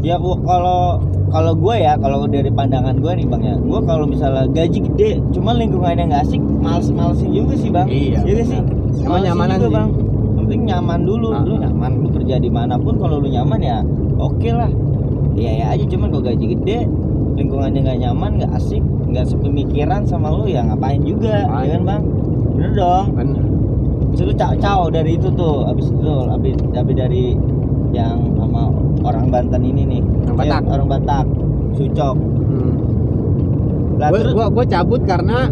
[SPEAKER 2] Ya kalau gue ya, kalau dari pandangan gue nih Bang ya, gue kalau misalnya gaji gede, cuman lingkungannya nggak asik, malesin juga sih Bang.
[SPEAKER 1] Iya
[SPEAKER 2] sih.
[SPEAKER 1] Emang nyamanan
[SPEAKER 2] juga,
[SPEAKER 1] sih
[SPEAKER 2] Bang. Penting nyaman dulu, lu nyaman, lu kerja dimanapun kalau lu nyaman ya oke lah. Iya aja, cuman kalau gaji gede, lingkungannya nggak nyaman, nggak asik, nggak sepemikiran sama lu ya ngapain juga, ya kan Bang? Bener dong.
[SPEAKER 1] Bener.
[SPEAKER 2] Bisa lu caw dari itu tuh, abis dari yang sama orang Banten ini nih, orang Batak, Sucok.
[SPEAKER 1] Gue cabut karena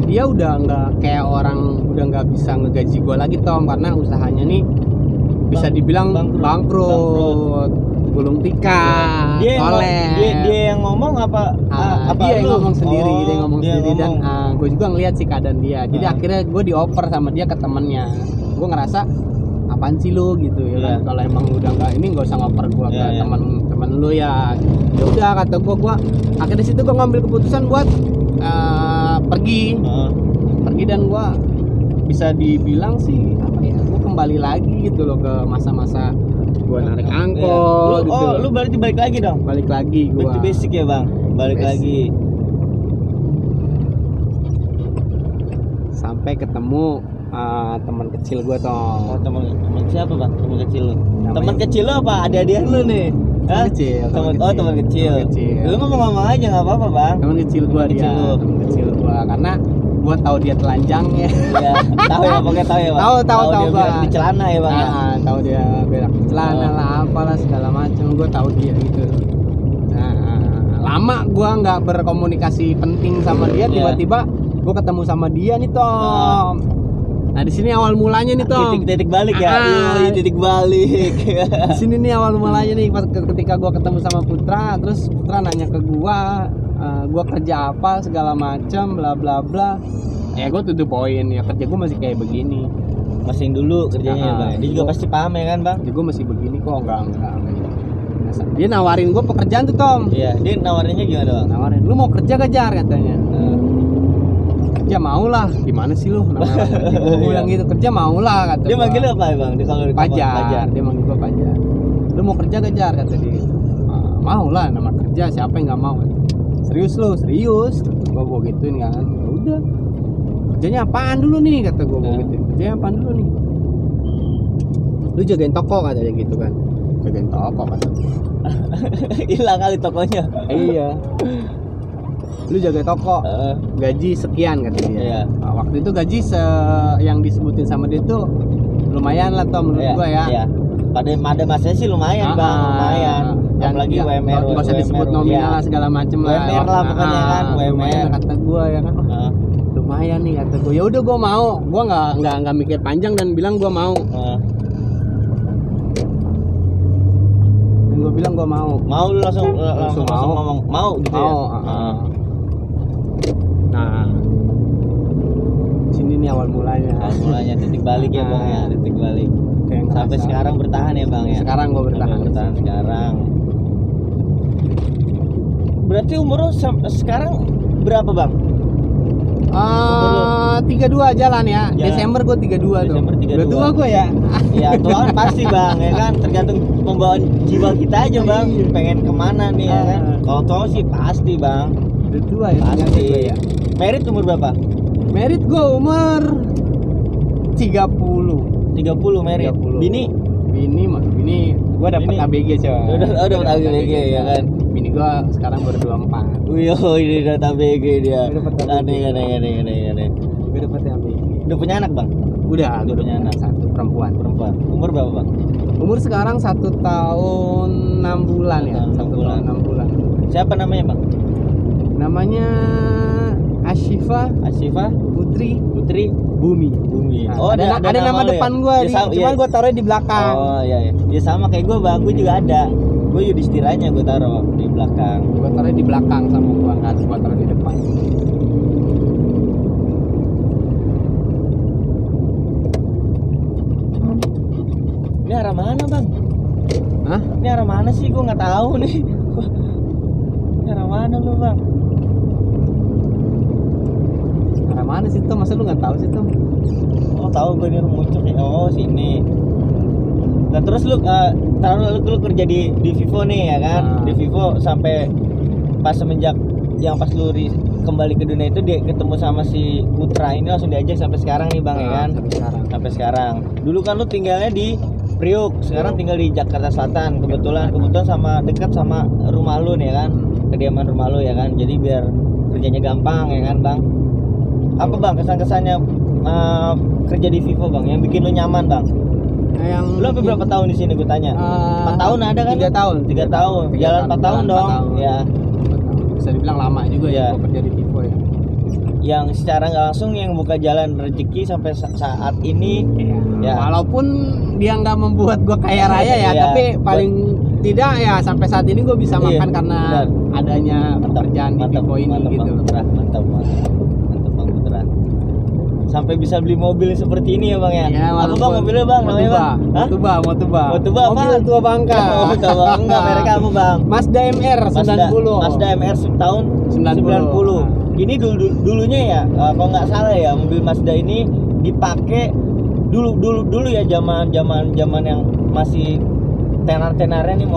[SPEAKER 1] dia udah nggak kayak orang, udah nggak bisa ngegaji gue lagi Tom, karena usahanya nih bisa dibilang bangkrut. Gulung tikar,
[SPEAKER 2] dia yang ngomong apa
[SPEAKER 1] dia yang ngomong sendiri, dan gue juga ngeliat sih keadaan dia. Jadi akhirnya gue dioper sama dia ke temennya. Gue ngerasa apaan sih lu gitu ya kan. Kalau emang udah nggak usah ngoper gue ke temen lu ya. Ya udah kata gue akhirnya situ gue ngambil keputusan buat pergi dan gue bisa dibilang sih apa ya, gue kembali lagi gitu loh ke masa-masa gue narik angkot gitu.
[SPEAKER 2] Lu berarti balik lagi dong?
[SPEAKER 1] Balik lagi gue.
[SPEAKER 2] Berarti basic ya Bang? Balik lagi.
[SPEAKER 1] Sampai ketemu teman kecil gue Tom.
[SPEAKER 2] Oh, teman siapa Bang? Teman kecil lu? Teman kecil lu apa? Adik-adik lu nih?
[SPEAKER 1] Teman kecil.
[SPEAKER 2] Teman kecil. Lu ngomong aja nggak apa-apa Bang.
[SPEAKER 1] Teman kecil gue dia. Teman kecil gue karena gue tahu dia telanjangnya.
[SPEAKER 2] Iya, tahu ya, pokoknya tahu ya Bang.
[SPEAKER 1] Tahu
[SPEAKER 2] dia berak di celana ya Bang.
[SPEAKER 1] Tahu dia berak di celana lah, apalah segala macam. Gue tahu dia gitu. Lama gue nggak berkomunikasi penting sama dia, tiba-tiba gue ketemu sama dia nih Tom. Nah di sini awal mulanya nih Tom.
[SPEAKER 2] Titik balik ya. Titik balik.
[SPEAKER 1] Di sini nih awal mulanya nih pas ketika gue ketemu sama Putra, terus Putra nanya ke gue kerja apa segala macam bla bla bla. Ya gue tutup poin ya, kerja gue masih kayak begini.
[SPEAKER 2] Masih dulu kerjanya ya Bang. Dia juga pasti paham ya kan Bang.
[SPEAKER 1] Ya gue masih begini kok, enggak. Dia nawarin gue pekerjaan tuh Tom.
[SPEAKER 2] Iya, dia nawarinnya gimana Bang?
[SPEAKER 1] Nawarin, lu mau kerja gak Jar katanya. Kerja mau lah, gimana sih lu? Gue bilang gitu, kerja mau lah kata.
[SPEAKER 2] Dia manggil apa ya Bang?
[SPEAKER 1] Pajar. Dia manggil gue Pajar. Lu mau kerja gak Jar kata dia. mau lah, nama kerja siapa yang nggak mau. Serius lo, serius. Gua gituin kan. Ya udah. Kerjanya apaan dulu nih, kata gua gituin. Kerjanya apaan dulu nih? Lu jagain toko katanya gitu kan. Jagain toko kata.
[SPEAKER 2] Hilang kali tokonya.
[SPEAKER 1] Iya. Lu jaga toko, gaji sekian kata dia.
[SPEAKER 2] Iya.
[SPEAKER 1] Nah, waktu itu gaji yang disebutin sama dia tuh lumayan lah Tom menurut gua ya.
[SPEAKER 2] Iya. Pada masanya sih lumayan bang, lumayan. Apalagi UMR,
[SPEAKER 1] nggak usah disebut nominal lah segala macem lah.
[SPEAKER 2] UMR lah pokoknya kan,
[SPEAKER 1] lumayan kata gua ya kan. Lumayan nih kata gua. Ya udah gua mau, gua nggak mikir panjang dan bilang gua mau. Dan gua bilang gua mau.
[SPEAKER 2] Mau lu langsung ngomong mau gitu
[SPEAKER 1] mau,
[SPEAKER 2] ya.
[SPEAKER 1] Nah, sini nih awal mulanya.
[SPEAKER 2] Awal mulanya titik balik ya bang ya, titik balik. Sampai sekarang bertahan ya bang ya.
[SPEAKER 1] Sekarang gua bertahan.
[SPEAKER 2] Bertahan sekarang. Berarti umur lu sekarang berapa bang?
[SPEAKER 1] 32 jalan ya. Desember gua 32 tuh.
[SPEAKER 2] Desember 32.
[SPEAKER 1] Udah tua gua ya.
[SPEAKER 2] Ya tua kan pasti bang ya kan, tergantung pembawaan jiwa kita aja bang. Pengen kemana nih ya kan? Kalau tua sih pasti bang.
[SPEAKER 1] Udah tua ya.
[SPEAKER 2] Pasti.
[SPEAKER 1] Ya.
[SPEAKER 2] Merit umur berapa?
[SPEAKER 1] Merit gua umur 30
[SPEAKER 2] merit.
[SPEAKER 1] 30.
[SPEAKER 2] Bini
[SPEAKER 1] gua dapat ABG coy.
[SPEAKER 2] Udah dapat ABG ya kan.
[SPEAKER 1] Bini gua sekarang baru 24.
[SPEAKER 2] Wih, ini udah ABG dia. Aneh.
[SPEAKER 1] Gua dapat ABG.
[SPEAKER 2] Udah punya anak bang?
[SPEAKER 1] Udah punya anak satu perempuan.
[SPEAKER 2] Umur berapa bang?
[SPEAKER 1] Umur sekarang 1 tahun 6 bulan ya.
[SPEAKER 2] 6 bulan.
[SPEAKER 1] 6 bulan.
[SPEAKER 2] Siapa namanya bang?
[SPEAKER 1] Namanya Ashifa Putri Bumi.
[SPEAKER 2] Nah,
[SPEAKER 1] Oh, ada nama depan gua nih. Cuman gua taruhnya di belakang.
[SPEAKER 2] Oh iya. Ya sama kayak gua bang, gua juga ada. Gua Yudhistiranya gua taruh di belakang.
[SPEAKER 1] Gua taruhnya di belakang sama gua, enggak gua taruh di depan.
[SPEAKER 2] Ini arah mana bang?
[SPEAKER 1] Hah?
[SPEAKER 2] Ini arah mana sih? Gua nggak tahu nih. Ini arah mana lu bang?
[SPEAKER 1] Arah mana sih tuh? Masa lu nggak tahu sih tuh?
[SPEAKER 2] Oh tahu gue, ini muncul ya. Oh sini. Nah terus lu lu kerja di Vivo nih ya kan? Di Vivo sampai pas semenjak yang pas lu kembali ke dunia itu dia ketemu sama si Putra ini, langsung diajak sampai sekarang nih bang ya kan? Sampai sekarang. Dulu kan lu tinggalnya di Priuk, sekarang tinggal di Jakarta Selatan. Kebetulan sama dekat sama rumah lu nih ya kan? Kediaman rumah lu ya kan? Jadi biar kerjanya gampang ya kan bang? Apa bang kesan-kesannya kerja di Vivo bang yang bikin lu nyaman bang?
[SPEAKER 1] Yang
[SPEAKER 2] lu berapa tahun di sini gue tanya? 4 tahun ada kan?
[SPEAKER 1] 3 tahun.
[SPEAKER 2] 3 tahun. Jalan 4 tahun dong. Ya.
[SPEAKER 1] Bisa dibilang lama juga ya kerja di Vivo ya.
[SPEAKER 2] Yang secara nggak langsung yang buka jalan rezeki sampai saat ini. Ya.
[SPEAKER 1] Walaupun dia nggak membuat gua kaya raya ya, tapi paling tidak ya sampai saat ini gua bisa makan karena adanya pekerjaan di Vivo ini gitu.
[SPEAKER 2] Mantap bang Putra. Sampai bisa beli mobil seperti ini ya bang ya. Apa bang mobilnya bang? Namanya bang?
[SPEAKER 1] Motuba apa?
[SPEAKER 2] Mobil tua bangka. Tua bangka. Merek apa bang?
[SPEAKER 1] Mazda MR 90.
[SPEAKER 2] Mazda MR tahun 90. Ini dulunya ya, kalau nggak salah ya, mobil Mazda ini dipakai dulu ya zaman yang masih tenar-tenarnya nih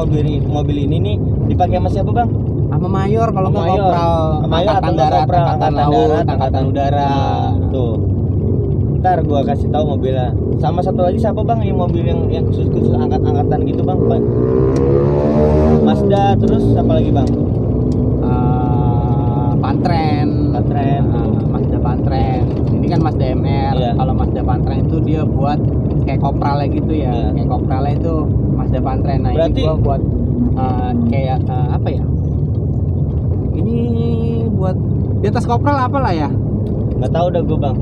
[SPEAKER 2] mobil ini nih dipakai sama siapa bang?
[SPEAKER 1] Sama Mayor kalau nggak Kopral. Angkatan darat, angkatan laut, angkatan udara.
[SPEAKER 2] Tuh. Ntar gua kasih tahu mobilnya. Sama satu lagi siapa bang yang mobil yang khusus angkatan gitu bang? Mazda, terus apa lagi bang?
[SPEAKER 1] Pantren. Mazda Pantren. Ini kan Mazda MR. Yeah. Kalau Mazda Pantren itu dia buat kayak Kopralnya gitu ya. Yeah. Kayak Kopralnya itu Mazda Pantren. Nah, berarti ini gua buat kayak apa ya? Ini buat di atas Kopral apa lah ya?
[SPEAKER 2] Nggak tahu dah gue bang.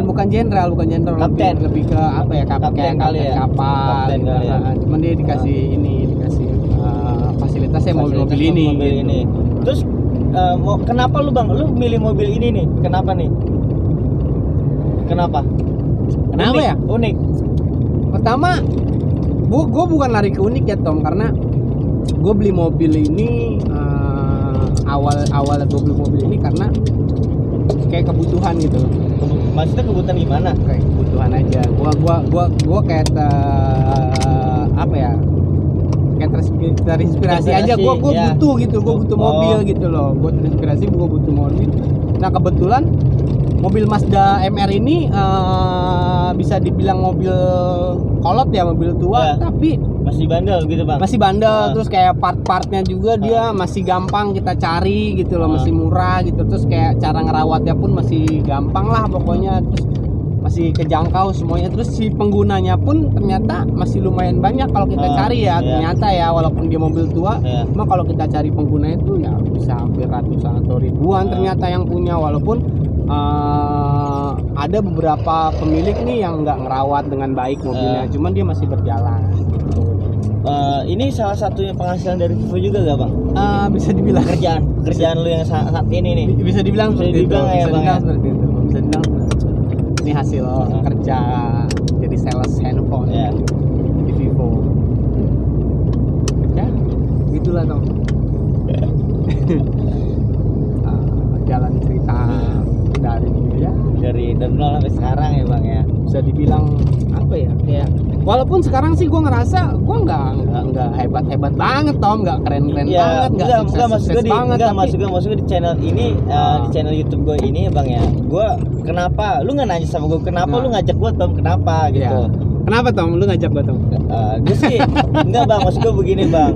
[SPEAKER 1] Bukan jenderal,
[SPEAKER 2] kapten.
[SPEAKER 1] Lebih ke apa ya?
[SPEAKER 2] Kapten kali ya.
[SPEAKER 1] Kapal. Cuman dia dikasih fasilitasnya mobil ini.
[SPEAKER 2] Terus kenapa lu bang? Lu milih mobil ini nih? Kenapa nih? Kenapa unik,
[SPEAKER 1] ya?
[SPEAKER 2] Unik.
[SPEAKER 1] Pertama, gue bukan lari ke unik ya Tom, karena gue beli mobil ini awal gue beli mobil ini karena kayak kebutuhan gitu.
[SPEAKER 2] Maksudnya kebutuhan gimana?
[SPEAKER 1] Kayak kebutuhan aja. Gua kayak apa ya? kayak terinspirasi aja. Gue
[SPEAKER 2] Iya.
[SPEAKER 1] butuh gitu, gue butuh
[SPEAKER 2] Oh.
[SPEAKER 1] mobil gitu loh. Gue terinspirasi, gue butuh mobil. Nah kebetulan mobil Mazda MR ini bisa dibilang mobil kolot ya, mobil tua,
[SPEAKER 2] Ya.
[SPEAKER 1] tapi
[SPEAKER 2] Masih bandel gitu bang.
[SPEAKER 1] masih bandel.
[SPEAKER 2] Ah.
[SPEAKER 1] Terus kayak part-partnya juga dia masih gampang kita cari gitu loh, masih murah gitu. Terus kayak cara ngerawatnya pun masih gampang lah pokoknya. Terus masih kejangkau semuanya. Terus si penggunanya pun ternyata masih lumayan banyak kalau kita cari ya.
[SPEAKER 2] Iya.
[SPEAKER 1] Ternyata ya walaupun dia mobil tua,
[SPEAKER 2] Iya.
[SPEAKER 1] cuma kalau kita cari penggunanya itu ya bisa hampir ratusan atau ribuan ternyata yang punya. Walaupun ada beberapa pemilik nih yang nggak ngerawat dengan baik mobilnya, cuman dia masih berjalan gitu.
[SPEAKER 2] Ini salah satunya penghasilan dari Vivo juga gak bang?
[SPEAKER 1] Bisa dibilang
[SPEAKER 2] Kerjaan lu yang saat ini nih.
[SPEAKER 1] bisa dibilang
[SPEAKER 2] Bisa
[SPEAKER 1] seperti itu,
[SPEAKER 2] dibilang ya,
[SPEAKER 1] bisa
[SPEAKER 2] Bang,
[SPEAKER 1] dibilang
[SPEAKER 2] ya?
[SPEAKER 1] seperti itu, bisa dibilang ini hasil kerja jadi sales handphone
[SPEAKER 2] Ya.
[SPEAKER 1] di Vivo. Ya, gitulah Tom. Jalan cerita dari ya
[SPEAKER 2] Dari nol sampai sekarang ya bang ya.
[SPEAKER 1] bisa dibilang apa ya, kayak walaupun sekarang sih gue ngerasa gue nggak hebat banget Tom, nggak keren banget, nggak sukses banget,
[SPEAKER 2] maksud gue di channel ini, di channel YouTube gue ini ya bang ya. Gue kenapa lu nggak nanya sama gue kenapa lu ngajak gue Tom, kenapa gitu?
[SPEAKER 1] Iya. Kenapa Tom lu ngajak gue Tom?
[SPEAKER 2] Gue sih enggak bang, maksud gue begini bang.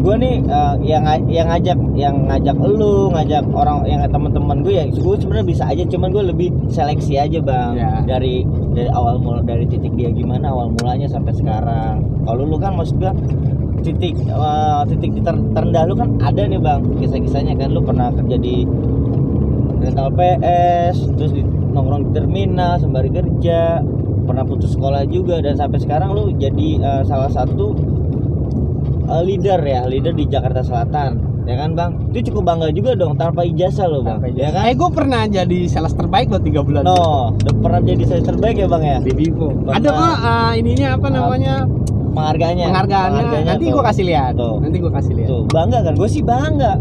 [SPEAKER 2] Gue nih yang ngajak lu, ngajak orang yang teman-teman gue ya, gue sebenarnya bisa aja, cuman gue lebih seleksi aja bang.
[SPEAKER 1] Ya.
[SPEAKER 2] Dari awal mula, dari titik dia gimana awal mulanya sampai sekarang. Kalau lu kan maksud gue titik terendah lu kan ada nih bang, kisah-kisahnya kan. Lu pernah kerja di rental PS, terus nongkrong di terminal sembari kerja, pernah putus sekolah juga, dan sampai sekarang lu jadi salah satu leader di Jakarta Selatan, ya kan bang? Itu cukup bangga juga dong, tanpa ijazah lo bang, ya kan?
[SPEAKER 1] Gue pernah jadi sales terbaik buat 3 bulan.
[SPEAKER 2] Udah pernah jadi sales terbaik ya bang ya?
[SPEAKER 1] Di Vivo.
[SPEAKER 2] Pernah.
[SPEAKER 1] Ada kok ininya apa namanya? Penghargaannya. Nanti gue kasih lihat. Nanti gue kasih lihat.
[SPEAKER 2] Tuh, bangga kan? Gue sih bangga.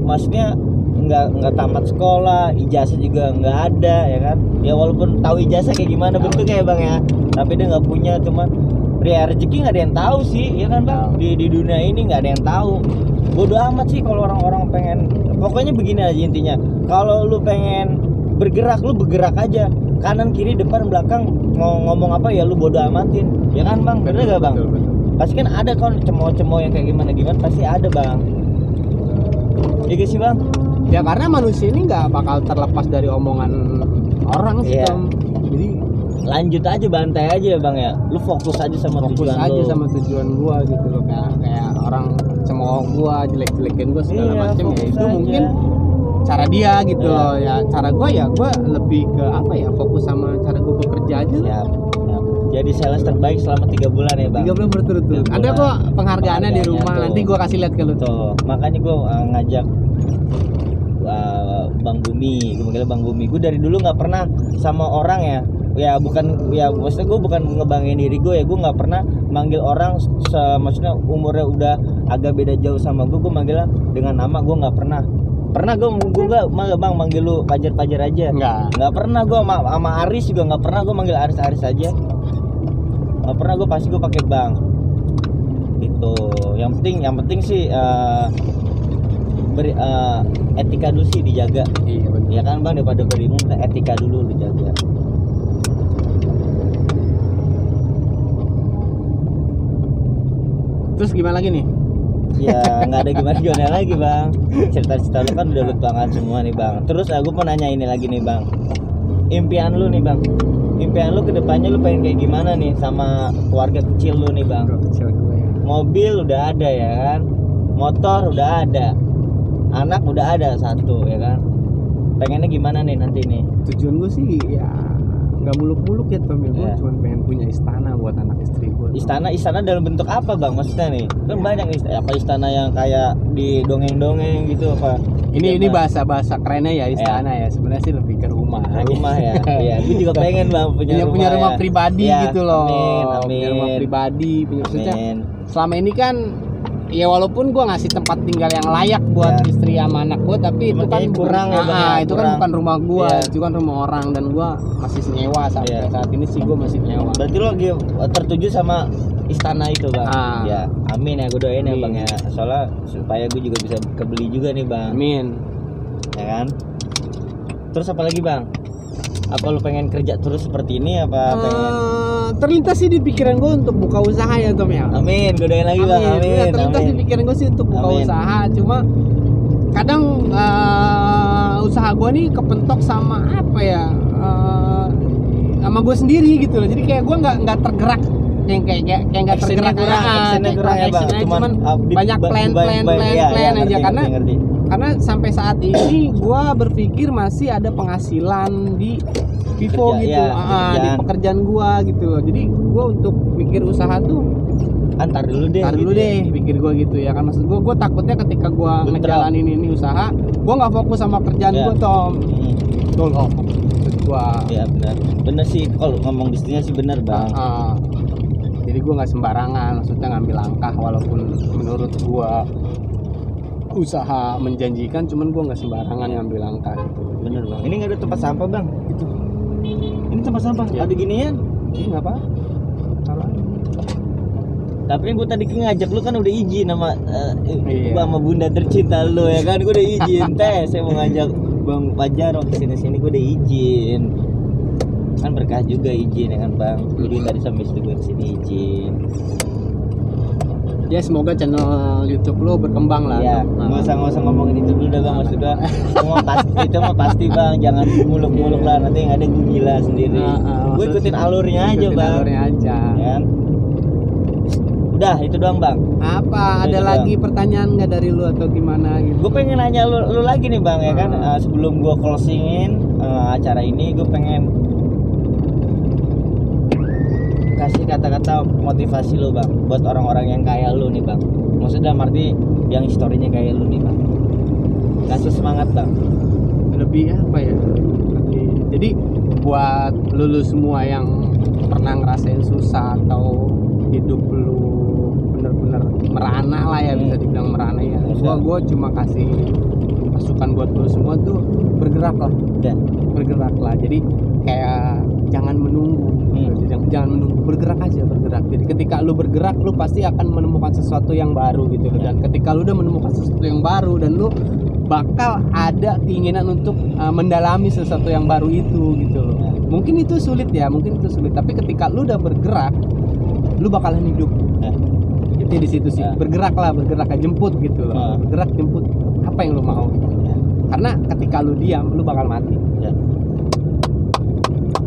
[SPEAKER 2] Maksudnya nggak tamat sekolah, ijazah juga nggak ada, ya kan? Ya walaupun tahu ijazah kayak gimana bentuknya ya bang ya, tapi dia nggak punya, cuma rezeki nggak ada yang tahu sih, ya kan bang? Di dunia ini nggak ada yang tahu. Bodoh amat sih kalau orang-orang pengen. Pokoknya begini aja intinya. Kalau lu pengen bergerak, lu bergerak aja. Kanan kiri depan belakang mau ngomong apa ya lu bodoh amatin, ya kan bang? Bener gak bang?
[SPEAKER 1] Betul.
[SPEAKER 2] Pasti kan ada kan cemooh-cemooh yang kayak gimana pasti ada bang. Iya sih bang.
[SPEAKER 1] Ya karena manusia ini nggak bakal terlepas dari omongan orang sih
[SPEAKER 2] Iya.
[SPEAKER 1] Tom. Jadi
[SPEAKER 2] Lanjut aja, bantai aja ya bang ya. Lu fokus aja sama
[SPEAKER 1] fokus
[SPEAKER 2] tujuan
[SPEAKER 1] aja
[SPEAKER 2] lu.
[SPEAKER 1] sama tujuan gua gitu loh, kayak orang cemooh gua, jelek-jelekin gua segala
[SPEAKER 2] Iya,
[SPEAKER 1] macam ya
[SPEAKER 2] fokus
[SPEAKER 1] itu
[SPEAKER 2] aja.
[SPEAKER 1] mungkin cara dia gitu
[SPEAKER 2] Iya.
[SPEAKER 1] loh ya. Cara gua ya gua lebih ke apa ya, fokus sama cara gua bekerja aja lah.
[SPEAKER 2] Siap. Jadi sales terbaik selama 3 bulan ya bang.
[SPEAKER 1] 3 bulan berturut-turut.
[SPEAKER 2] 3
[SPEAKER 1] Ada
[SPEAKER 2] bulan.
[SPEAKER 1] kok penghargaannya di rumah,
[SPEAKER 2] tuh.
[SPEAKER 1] nanti gua kasih lihat ke lu tuh.
[SPEAKER 2] Tuh, makanya gue ngajak Bang Bumi, gue manggilnya Bang Bumi. Gue dari dulu nggak pernah sama orang ya bukan ya, maksudnya gue bukan ngebanggain diri gue ya, gue nggak pernah manggil orang maksudnya umurnya udah agak beda jauh sama gue manggilnya dengan nama. Gue nggak pernah gue nggak bang manggil lu Pajar aja, nggak pernah. Gue sama Aris juga nggak pernah gue manggil Aris aja, nggak pernah. Gue pasti gue pakai bang gitu. Yang penting sih etika dulu sih dijaga.
[SPEAKER 1] Iya betul.
[SPEAKER 2] Ya kan bang, daripada berilmu etika dulu dijaga.
[SPEAKER 1] Terus gimana lagi nih?
[SPEAKER 2] Ya nggak ada gimana lagi bang. Cerita lu kan udah lu banget semua nih bang. Terus aku mau nanya ini lagi nih bang. Impian lu nih bang. Impian lu kedepannya lu pengen kayak gimana nih sama keluarga kecil lu nih bang?
[SPEAKER 1] Kecil gue ya.
[SPEAKER 2] Mobil udah ada ya kan, motor udah ada, anak udah ada 1 ya kan. Pengennya gimana nih nanti nih?
[SPEAKER 1] Tujuan gue sih ya nggak muluk-muluk ya Tom, gue
[SPEAKER 2] Iya.
[SPEAKER 1] cuma pengen punya istana buat anak istri gue.
[SPEAKER 2] Istana dalam bentuk apa bang maksudnya nih? Kan banyak nih, apa istana yang kayak di dongeng-dongeng gitu apa?
[SPEAKER 1] Ini bahasa kerennya ya istana ya. Sebenarnya sih lebih ke rumah.
[SPEAKER 2] Rumah ya. Iya, gue juga pengen bang punya
[SPEAKER 1] rumah
[SPEAKER 2] ya.
[SPEAKER 1] pribadi
[SPEAKER 2] Ya,
[SPEAKER 1] gitu loh.
[SPEAKER 2] Amin.
[SPEAKER 1] Punya rumah pribadi, maksudnya
[SPEAKER 2] Amin.
[SPEAKER 1] selama ini kan ya walaupun gue ngasih tempat tinggal yang layak buat
[SPEAKER 2] Ya.
[SPEAKER 1] istri sama anak gue, tapi
[SPEAKER 2] Cuma
[SPEAKER 1] itu kan
[SPEAKER 2] kayaknya kurang ya, Bang, ya,
[SPEAKER 1] itu kan
[SPEAKER 2] kurang.
[SPEAKER 1] bukan rumah gue,
[SPEAKER 2] Iya.
[SPEAKER 1] itu kan rumah orang, dan gue masih nyewa sampai
[SPEAKER 2] Iya.
[SPEAKER 1] saat ini sih gue masih nyewa.
[SPEAKER 2] Berarti lo lagi tertuju sama istana itu bang. Ya amin ya, gue doain ya
[SPEAKER 1] Amin.
[SPEAKER 2] bang ya, soalnya supaya gue juga bisa kebeli juga nih bang.
[SPEAKER 1] Amin.
[SPEAKER 2] Ya kan. Terus apa lagi bang? Apa lu pengen kerja terus seperti ini apa pengen?
[SPEAKER 1] Terlintas sih di pikiran gue untuk buka usaha ya Tom ya.
[SPEAKER 2] Amin, gue doain lagi bang.
[SPEAKER 1] Amin.
[SPEAKER 2] Amin.
[SPEAKER 1] Ya, terlintas
[SPEAKER 2] Amin.
[SPEAKER 1] di pikiran gue sih untuk buka
[SPEAKER 2] Amin.
[SPEAKER 1] usaha, cuma kadang usaha gue nih kepentok sama apa ya, sama gue sendiri gitu loh. Jadi kayak gue nggak tergerak, yang kayak nggak
[SPEAKER 2] Actionnya
[SPEAKER 1] tergerak.
[SPEAKER 2] kurang, actionnya kurang ya bang.
[SPEAKER 1] Actionnya cuman banyak plan
[SPEAKER 2] ya,
[SPEAKER 1] aja,
[SPEAKER 2] ngerti.
[SPEAKER 1] karena sampai saat ini gue berpikir masih ada penghasilan di Vivo
[SPEAKER 2] Kerja,
[SPEAKER 1] gitu,
[SPEAKER 2] ya,
[SPEAKER 1] di pekerjaan gue gitu loh. Jadi gue untuk mikir usaha tuh
[SPEAKER 2] Antar dulu deh.
[SPEAKER 1] tar dulu
[SPEAKER 2] gitu
[SPEAKER 1] deh, pikir gue gitu ya kan. Maksud gue takutnya ketika gue
[SPEAKER 2] Bentrok.
[SPEAKER 1] ngejalanin ini usaha, gue nggak fokus sama kerjaan
[SPEAKER 2] Ya.
[SPEAKER 1] gue Tom. Betul loh, maksud gue.
[SPEAKER 2] Ya benar. Benar sih kalau ngomong bisnisnya sih benar bang.
[SPEAKER 1] Jadi gue nggak sembarangan, maksudnya ngambil langkah walaupun menurut gue usaha menjanjikan, cuman gue nggak sembarangan ngambil langkah gitu.
[SPEAKER 2] Bener bang. Ini nggak ada tempat sampah bang.
[SPEAKER 1] Itu,
[SPEAKER 2] Ini tempat sampah.
[SPEAKER 1] Ya.
[SPEAKER 2] Ada ginian.
[SPEAKER 1] ini nggak apa? Salah.
[SPEAKER 2] Tapi gue tadi ngajak lu kan udah izin sama
[SPEAKER 1] Iya.
[SPEAKER 2] sama bunda tercinta lu ya kan, gue udah izin teh. Saya mau ngajak bang Fajar waktu sini gue udah izin. Kan berkah juga izin ya kan bang. Jadi dari sampai istri gue kesini izin.
[SPEAKER 1] Ya semoga channel YouTube lo berkembang lah.
[SPEAKER 2] Iya.
[SPEAKER 1] Tom.
[SPEAKER 2] Nggak usah ngomongin itu dulu dah bang, maksud gue. Itu mah pasti bang. Jangan muluk-muluk lah, nanti yang ada gue gila sendiri. Gue ikutin alurnya aja
[SPEAKER 1] Ikutin
[SPEAKER 2] bang.
[SPEAKER 1] alurnya aja.
[SPEAKER 2] Ya kan? Udah itu doang bang.
[SPEAKER 1] Apa? Ada
[SPEAKER 2] Itu
[SPEAKER 1] lagi pertanyaan nggak dari lu atau gimana gitu?
[SPEAKER 2] Gue pengen nanya lu lagi nih bang ya kan. Sebelum gue closingin acara ini, gue pengen kasih kata-kata motivasi lu bang buat orang-orang yang kayak lu nih bang. Maksudnya arti yang historinya kayak lu nih bang. Kasih semangat bang.
[SPEAKER 1] Lebih apa ya? Jadi buat lu semua yang pernah ngerasain susah atau hidup lu bener-bener merana lah ya, bisa dibilang merana ya. Gua cuma kasih masukan buat lu semua tuh, bergerak lah.
[SPEAKER 2] Udah.
[SPEAKER 1] Bergerak lah. Jadi kayak jangan menunggu. Jangan menunggu, bergerak aja, bergerak. Jadi ketika lu bergerak, lu pasti akan menemukan sesuatu yang baru gitu loh. Dan ketika lu udah menemukan sesuatu yang baru, dan lu bakal ada keinginan untuk mendalami sesuatu yang baru itu gitu loh. Mungkin itu sulit ya, tapi ketika lu udah bergerak, lu bakalan hidup. Itu di situ sih. Bergerak jemput gitu loh. Bergerak, jemput apa yang lu mau. Karena ketika lu diam, lu bakal mati.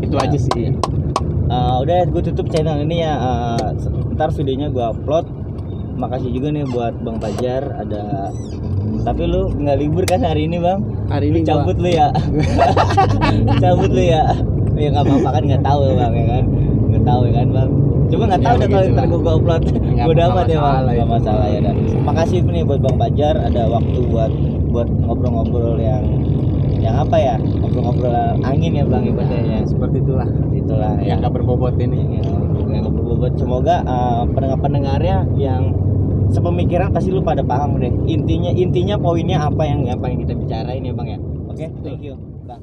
[SPEAKER 1] Itu aja sih.
[SPEAKER 2] Udah gue tutup channel ini ya. Ntar videonya gue upload. Makasih juga nih buat Bang Fajar. Tapi lu nggak libur kan hari ini bang?
[SPEAKER 1] Hari ini
[SPEAKER 2] cabut lu ya. Cabut lu ya. Ya nggak apa-apa kan, nggak tahu bang ya kan. Nggak tahu ya kan bang. Cuma nggak tahu deh kalau ntar gue upload. Gue udah amat ya bang. Nggak masalah ya. Dan makasih nih buat Bang Fajar. Ada waktu buat ngobrol-ngobrol yang apa ya, ngobrol-ngobrol angin ya bang ibaratnya.
[SPEAKER 1] Seperti itulah
[SPEAKER 2] yang
[SPEAKER 1] nggak berbobot ini,
[SPEAKER 2] yang nggak berbobot. Semoga pendengar-pendengarnya yang sepemikiran pasti lu pada paham deh intinya poinnya apa yang kita bicarain ya bang ya. Oke, thank you bang.